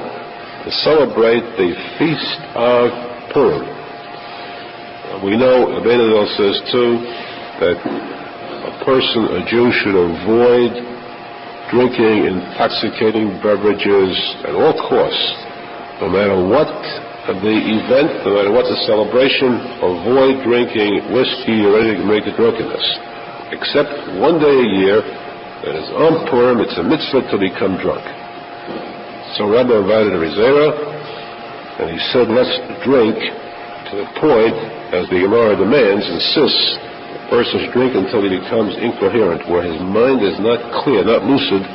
Speaker 1: to celebrate the feast of Purim. We know, Rabbi Nachman says too, that a Jew should avoid drinking intoxicating beverages at all costs. No matter what the event, no matter what the celebration, avoid drinking whiskey or anything to make the drunkenness. Except one day a year, that is on Purim, it's a mitzvah to become drunk. So Rabbi invited Rabbi Zera, and he said, let's drink to the point, as the Gemara demands, insists, the person should drink until he becomes incoherent, where his mind is not clear, not lucid,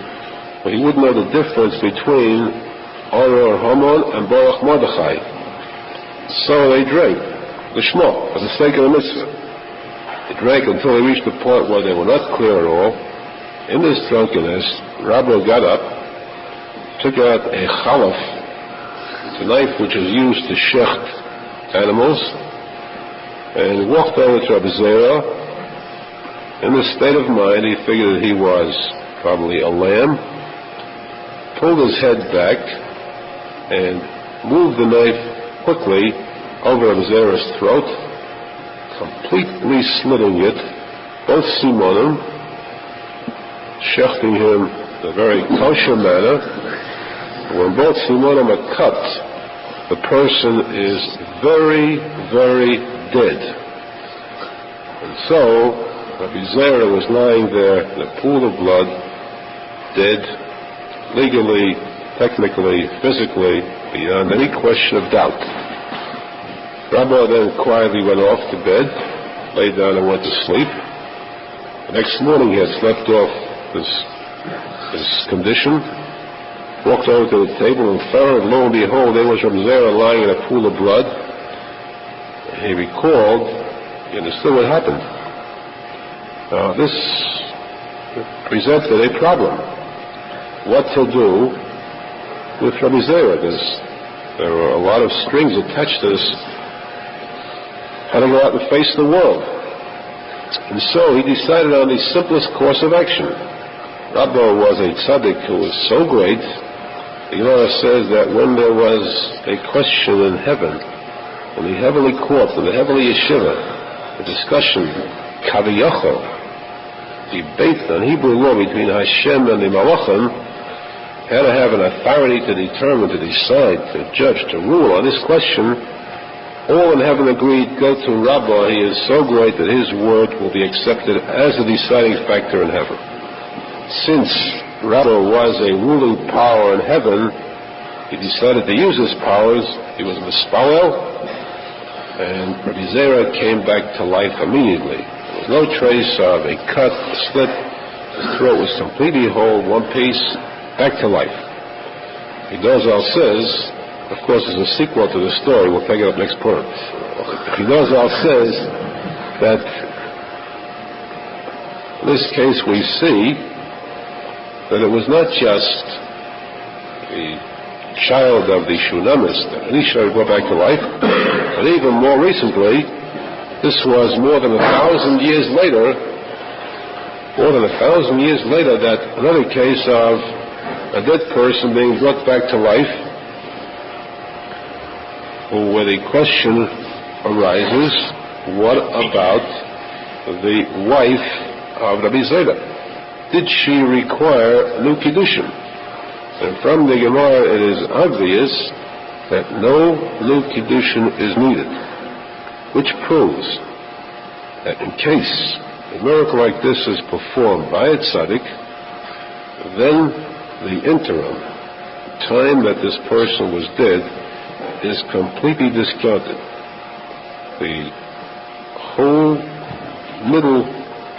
Speaker 1: where he wouldn't know the difference between R Avraham and Baruch Mordechai. So they drank, the shmo, for the sake of the mitzvah. They drank until they reached the point where they were not clear at all. In this drunkenness, Rabbi got up, took out a chalaf, the knife which is used to shecht animals, and walked over to Rabbi Zera. In this state of mind, he figured that he was probably a lamb, pulled his head back and moved the knife quickly over Zera's throat, completely slitting it, both simonim, shechting him in a very kosher manner. When both simonim are cut, the person is very, very dead. And so, Rabbi Zera was lying there in a pool of blood, dead, legally, technically, physically, beyond any question of doubt. Rabbi then quietly went off to bed, lay down and went to sleep. The next morning he had slept off his condition, walked over to the table and found, lo and behold, there was Rabbi Zera lying in a pool of blood. He recalled, he understood what happened. Now this presented a problem. What to do with Rabbi Zera? There were a lot of strings attached to this. How to go out and face the world. And so he decided on the simplest course of action. Rabbi was a tzadik who was so great, the Gemara says that when there was a question in heaven, in the heavenly court, in the heavenly yeshiva, a discussion, kaviyachol, debate on Hebrew law between Hashem and the Malachim, had to have an authority to determine, to decide, to judge, to rule on this question. All in heaven agreed, go to Rabbi, he is so great that his word will be accepted as a deciding factor in heaven. Since Rabbi was a ruling power in heaven, he decided to use his powers. He was mispalel, and Rabbi Zera came back to life immediately. There was no trace of a cut, a slit. His throat was completely whole, one piece, back to life. Arizal says, of course, there's a sequel to the story. We'll take it up next point. Arizal says that in this case we see that it was not just the child of the Shunamis that Elisha would go back to life, but even more recently, this was more than 1,000 years later, that another case of a dead person being brought back to life, where the question arises, what about the wife of Rabbi Zera? Did she require new kiddushin? And from the Gemara it is obvious that no new kiddushin is needed, which proves that in case a miracle like this is performed by a tzadik, then the interim time that this person was dead is completely discounted. The whole middle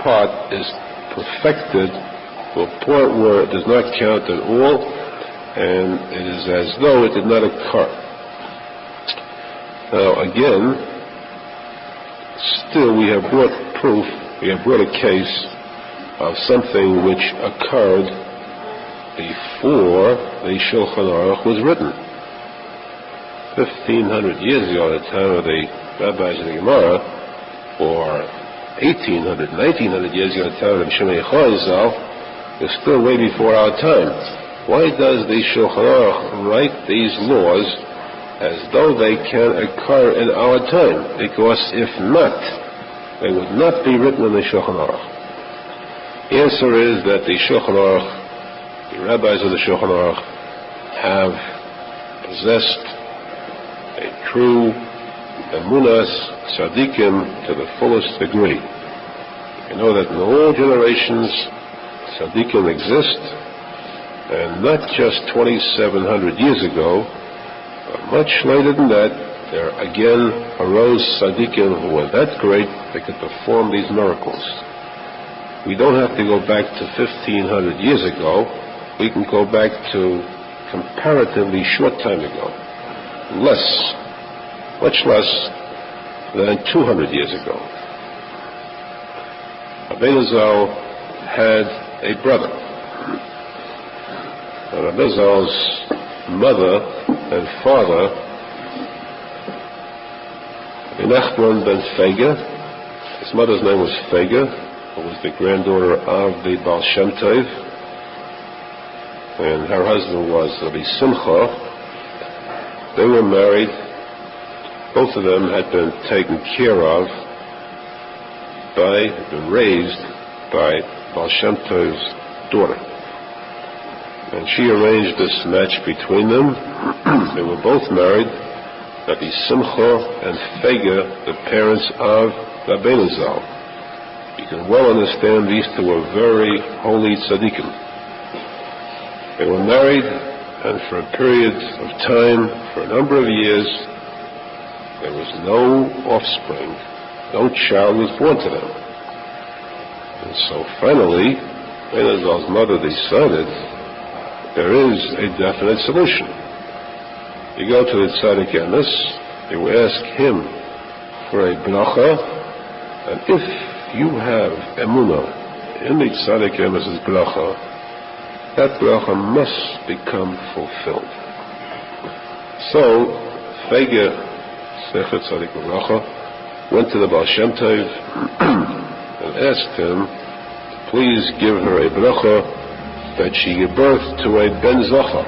Speaker 1: part is perfected to a point where it does not count at all, and it is as though it did not occur. Now again, still we have brought proof, we have brought a case of something which occurred before the Shulchan Aruch was written. 1,500 years ago, at the time of the rabbis of the Gemara, or 1,800, 1,900 years ago, at the time of the Arizal, is still way before our time. Why does the Shulchan Aruch write these laws as though they can occur in our time? Because if not, they would not be written in the Shulchan Aruch. The answer is that the Shulchan Aruch, the rabbis of the Shulchan Aruch, have possessed a true emunas tzadikim to the fullest degree. You know that in all generations tzadikim exist, and not just 2,700 years ago, but much later than that, there again arose tzadikim who were that great they could perform these miracles. We don't have to go back to 1,500 years ago. We can go back to comparatively short time ago. Much less than 200 years ago. Arizal had a brother. And Arizal's mother and father, Menachem ben Fega, his mother's name was Fega, who was the granddaughter of the Baal Shem Tov. and her husband was Rabbi Simcha. They were married. Both of them had been taken care of been raised by Baal Shem Tov's daughter. And she arranged this match between them. They were both married. Rabbi Simcha and Fega, the parents of Rabbi Arizal. You can well understand these two were very holy tzaddikim. They were married, and for a period of time, for a number of years, there was no offspring. No child was born to them. And so finally, Arizal's mother decided there is a definite solution. You go to the tzadik emes, you ask him for a bracha, and if you have emunah in the tzadik emes's bracha, that bracha must become fulfilled. So, Fega Sechet Tzadik Bracha went to the Baal Shem Tov and asked him to please give her a bracha that she give birth to a ben zachar.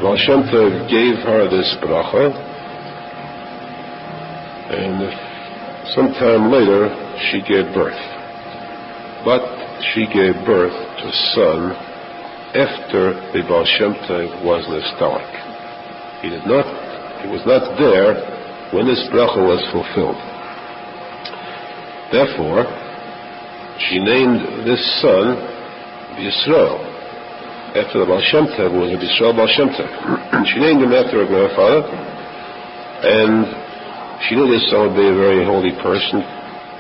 Speaker 1: Baal Shem Tov gave her this bracha, and sometime later she gave birth. But she gave birth to a son after the Baal Shem Tov was nostalgic. He was not there when this bracha was fulfilled. Therefore, she named this son Yisrael, after the Baal Shem Tov was a Yisrael Baal Shem Tov. She named him after her grandfather, and she knew this son would be a very holy person,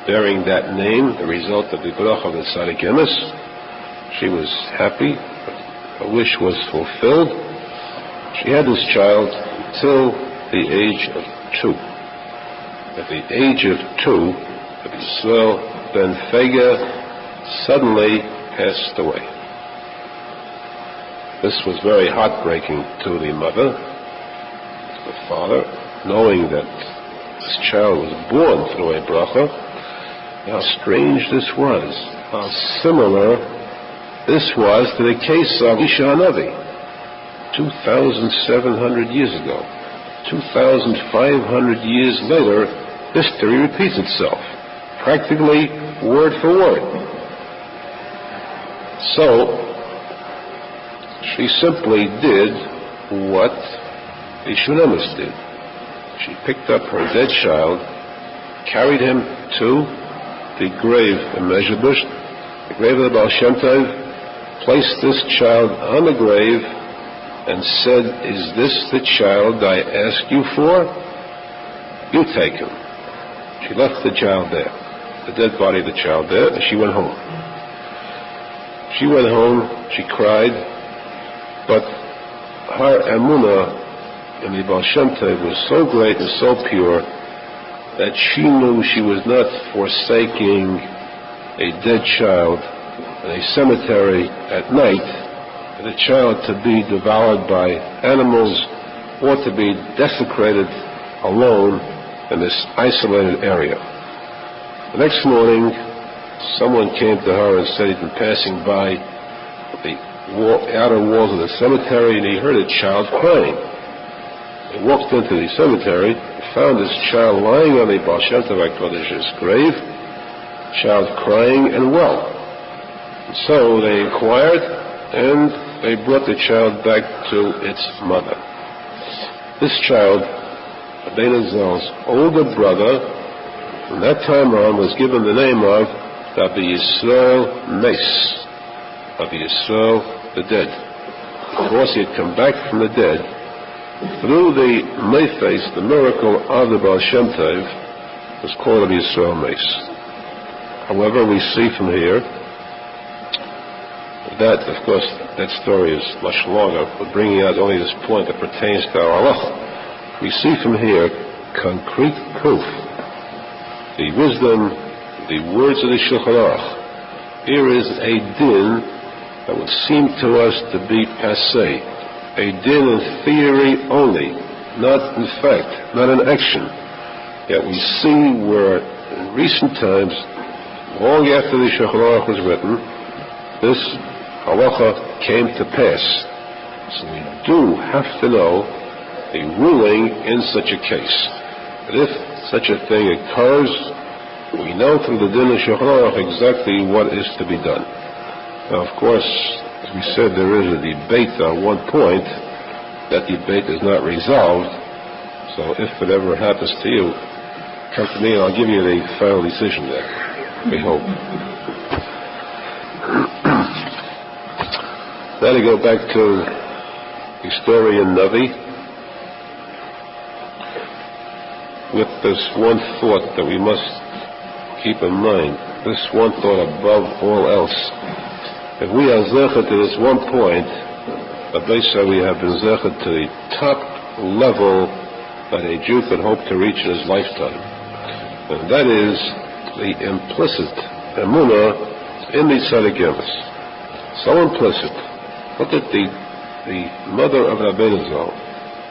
Speaker 1: bearing that name, the result of the bracha of the tzadik emes. She was happy. Her wish was fulfilled. She had this child till the age of 2. At the age of 2, Yisrael ben Fega suddenly passed away. This was very heartbreaking to the mother, to the father, knowing that this child was born through a bracha. How strange this was. How similar this was to the case of Isha Hanavi 2,700 years ago. 2,500 years later, history repeats itself, practically word for word. So, she simply did what the Shunamis did. She picked up her dead child, carried him to the grave in Mezhebush, the grave of the Baal Shem Tov, placed this child on the grave, and said, "Is this the child I asked you for? You take him." She left the child there, the dead body of the child there, and she went home. She went home, she cried, but her emunah in the Baal Shem Tov was so great and so pure that she knew she was not forsaking a dead child in a cemetery at night, the child to be devoured by animals or to be desecrated alone in this isolated area. The next morning, someone came to her and said he'd been passing by the outer walls of the cemetery and he heard a child crying. He walked into the cemetery and found this child lying on the Baal Shem Tov HaKodesh's grave, child crying and well. And so they inquired, and they brought the child back to its mother. This child, Rabbi Arizal's older brother, from that time on was given the name of Rabbi Yisrael Meis, Rabbi Yisrael the dead. Because he had come back from the dead, through the Meifes, the miracle of the Baal Shem Tov, was called Rabbi Yisrael Meis. However, we see from here that, of course, that story is much longer, but bringing out only this point that pertains to our halacha. We see from here concrete proof, the wisdom, the words of the Shulchan Aruch. Here is a din that would seem to us to be passé, a din in theory only, not in fact, not in action. Yet we see where in recent times, long after the Shulchan Aruch was written, this halacha came to pass. So we do have to know the ruling in such a case. But if such a thing occurs, we know through the din of Shulchan Aruch exactly what is to be done. Now, of course, as we said, there is a debate on one point. That debate is not resolved. So if it ever happens to you, come to me and I'll give you the final decision there. We hope. Now to go back to the story in Navi, with this one thought that we must keep in mind, this one thought above all else. If we are zecher to this one point, we have been zecher to the top level that a Jew could hope to reach in his lifetime. And that is the implicit emunah in the tzadik emes. So implicit. Look at the mother of Rabbi Arizal,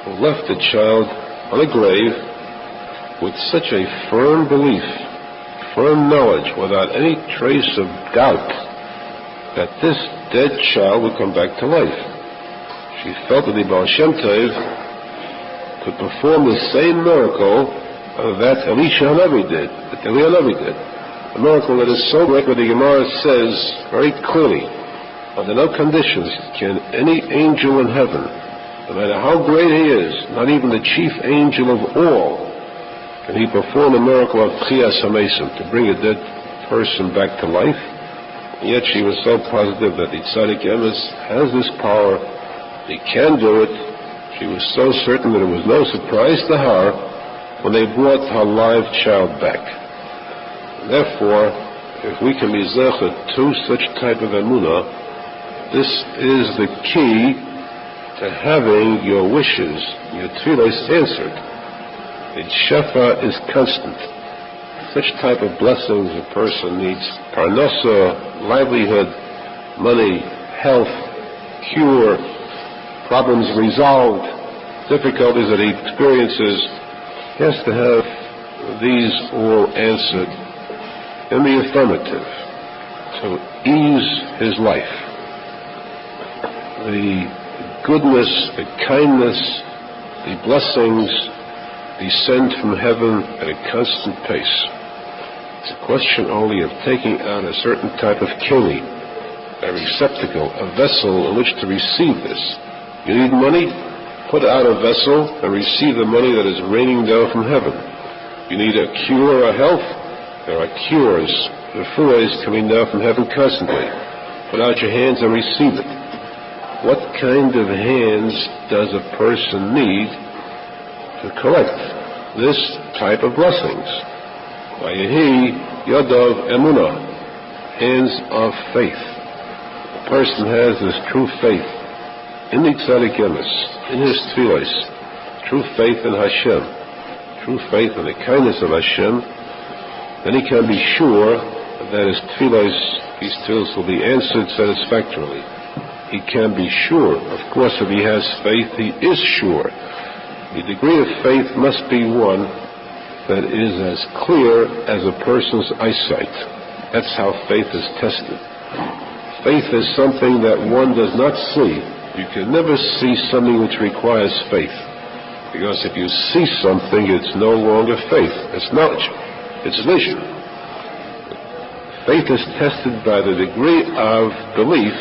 Speaker 1: who left the child on a grave with such a firm belief, firm knowledge, without any trace of doubt, that this dead child would come back to life. She felt that the Baal Shem Tov could perform the same miracle that Elisha Hanavi did, that Eliyahu Hanavi did. A miracle that is so great that the Gemara says very clearly, under no conditions can any angel in heaven, no matter how great he is, not even the chief angel of all, can he perform a miracle of Tchias HaMesim, to bring a dead person back to life. And yet she was so positive that the tzadik emes has this power, he can do it. She was so certain that it was no surprise to her when they brought her live child back. And therefore, if we can be zecher to such type of emunah, this is the key to having your wishes, your tefillos answered. The shefa is constant. Such type of blessings a person needs: parnasa, livelihood, money, health, cure, problems resolved, difficulties that he experiences. He has to have these all answered in the affirmative to ease his life. The goodness, the kindness, the blessings descend from heaven at a constant pace. It's a question only of taking out a certain type of keli, a receptacle, a vessel in which to receive this. You need money? Put out a vessel and receive the money that is raining down from heaven. You need a cure or health? There are cures, the fluency coming down from heaven constantly. Put out your hands and receive it. What kind of hands does a person need to collect this type of blessings? Vayehi Yadav Emunah, hands of faith. A person has this true faith in the tzadik emes, in his tefillos, true faith in Hashem, true faith in the kindness of Hashem, then he can be sure that his tefillos will be answered satisfactorily. He can be sure. Of course, if he has faith, he is sure. The degree of faith must be one that is as clear as a person's eyesight. That's how faith is tested. Faith is something that one does not see. You can never see something which requires faith. Because if you see something, it's no longer faith. It's knowledge. It's vision. Faith is tested by the degree of belief.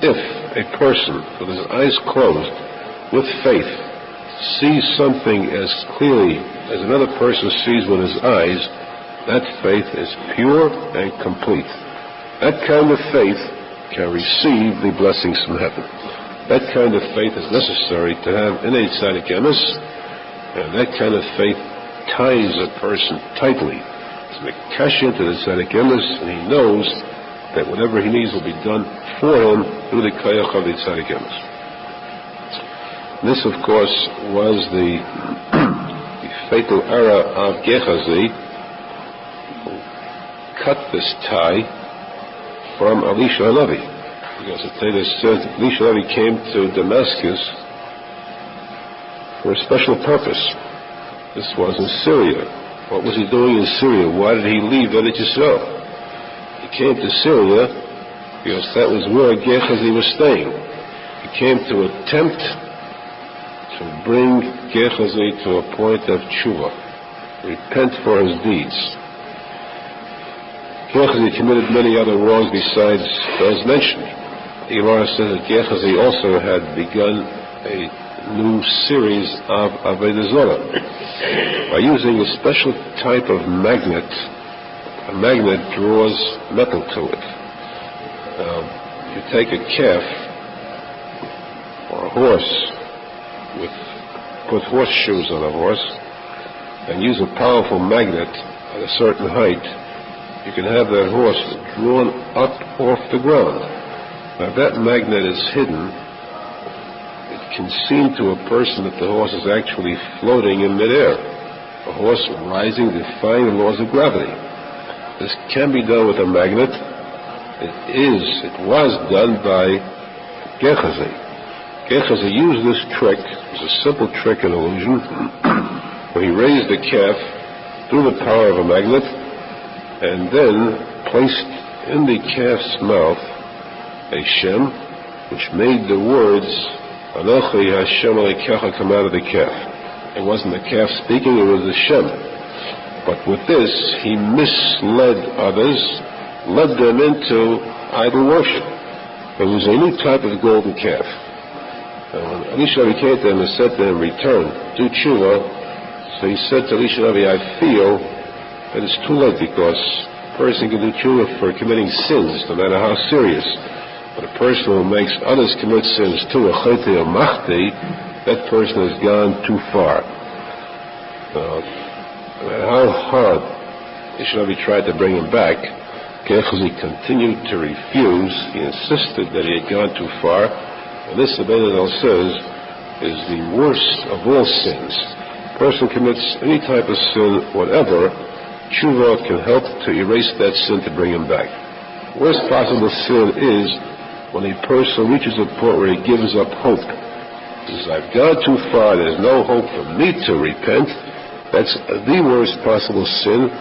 Speaker 1: If a person with his eyes closed, with faith, sees something as clearly as another person sees with his eyes, that faith is pure and complete. That kind of faith can receive the blessings from heaven. That kind of faith is necessary to have in a tzadik emes, and that kind of faith ties a person tightly. It's mekash into the tzadik emes, and he knows that whatever he needs will be done for him through the koyach of the tzadik emes. This, of course, was the fatal error of Gehazi, who cut this tie from Elisha Hanavi. Because the Torah says that Elisha Hanavi came to Damascus for a special purpose. This was in Syria. What was he doing in Syria? Why did he leave Eretz Yisrael? He came to Syria because that was where Gehazi was staying. He came to attempt to bring Gehazi to a point of tshuva, repent for his deeds. Gehazi committed many other wrongs besides those mentioned. The Gemara says that Gehazi also had begun a new series of Avodah Zorah by using a special type of magnet. A magnet draws metal to it. You take a calf or a horse, put horseshoes on a horse, and use a powerful magnet at a certain height, you can have that horse drawn up off the ground. Now, if that magnet is hidden, it can seem to a person that the horse is actually floating in midair, a horse rising, defying the laws of gravity. This can be done with a magnet. It was done by Gehazi. Gehazi used this trick. It was a simple trick and illusion, where he raised the calf through the power of a magnet, and then placed in the calf's mouth a shem, which made the words Anochi Hashem Elokecha come out of the calf. It wasn't the calf speaking, it was the shem. But with this, he misled others, led them into idol worship. It was a new type of golden calf. When Elisha came to him and said to him, return, do tshuva, so he said to Elisha, I feel that it's too late, because a person can do tshuva for committing sins, no matter how serious. But a person who makes others commit sins too, a chayte or machti, that person has gone too far. No matter how hard Ishmael tried to bring him back, Gehazi continued to refuse. He insisted that he had gone too far. And this, the Arizal says, is the worst of all sins. A person commits any type of sin, whatever, tshuva can help to erase that sin to bring him back. The worst possible sin is when a person reaches a point where he gives up hope. He says, I've gone too far, there's no hope for me to repent. That's the worst possible sin.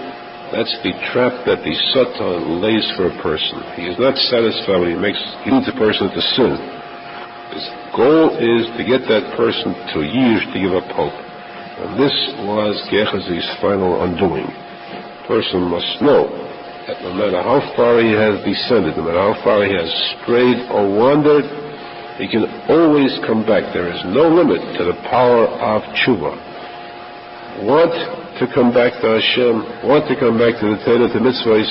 Speaker 1: That's the trap that the Satan lays for a person. He is not satisfied when he leads a person to sin. His goal is to get that person to yield, to give up hope. And this was Gehazi's final undoing. A person must know that no matter how far he has descended, no matter how far he has strayed or wandered, he can always come back. There is no limit to the power of tshuva. Want to come back to Hashem, want to come back to the Torah, to mitzvahs,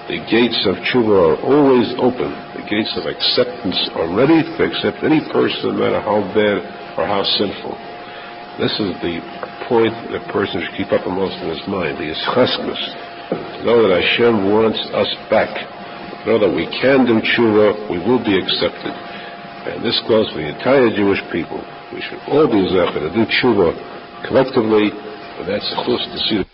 Speaker 1: the gates of tshuva are always open. The gates of acceptance are ready to accept any person, no matter how bad or how sinful. This is the point that a person should keep uppermost in his mind. The chassidus. Know that Hashem wants us back. Know that we can do tshuva, we will be accepted. And this goes for the entire Jewish people. We should all be zecher to do tshuva collectively, and that's the chus to see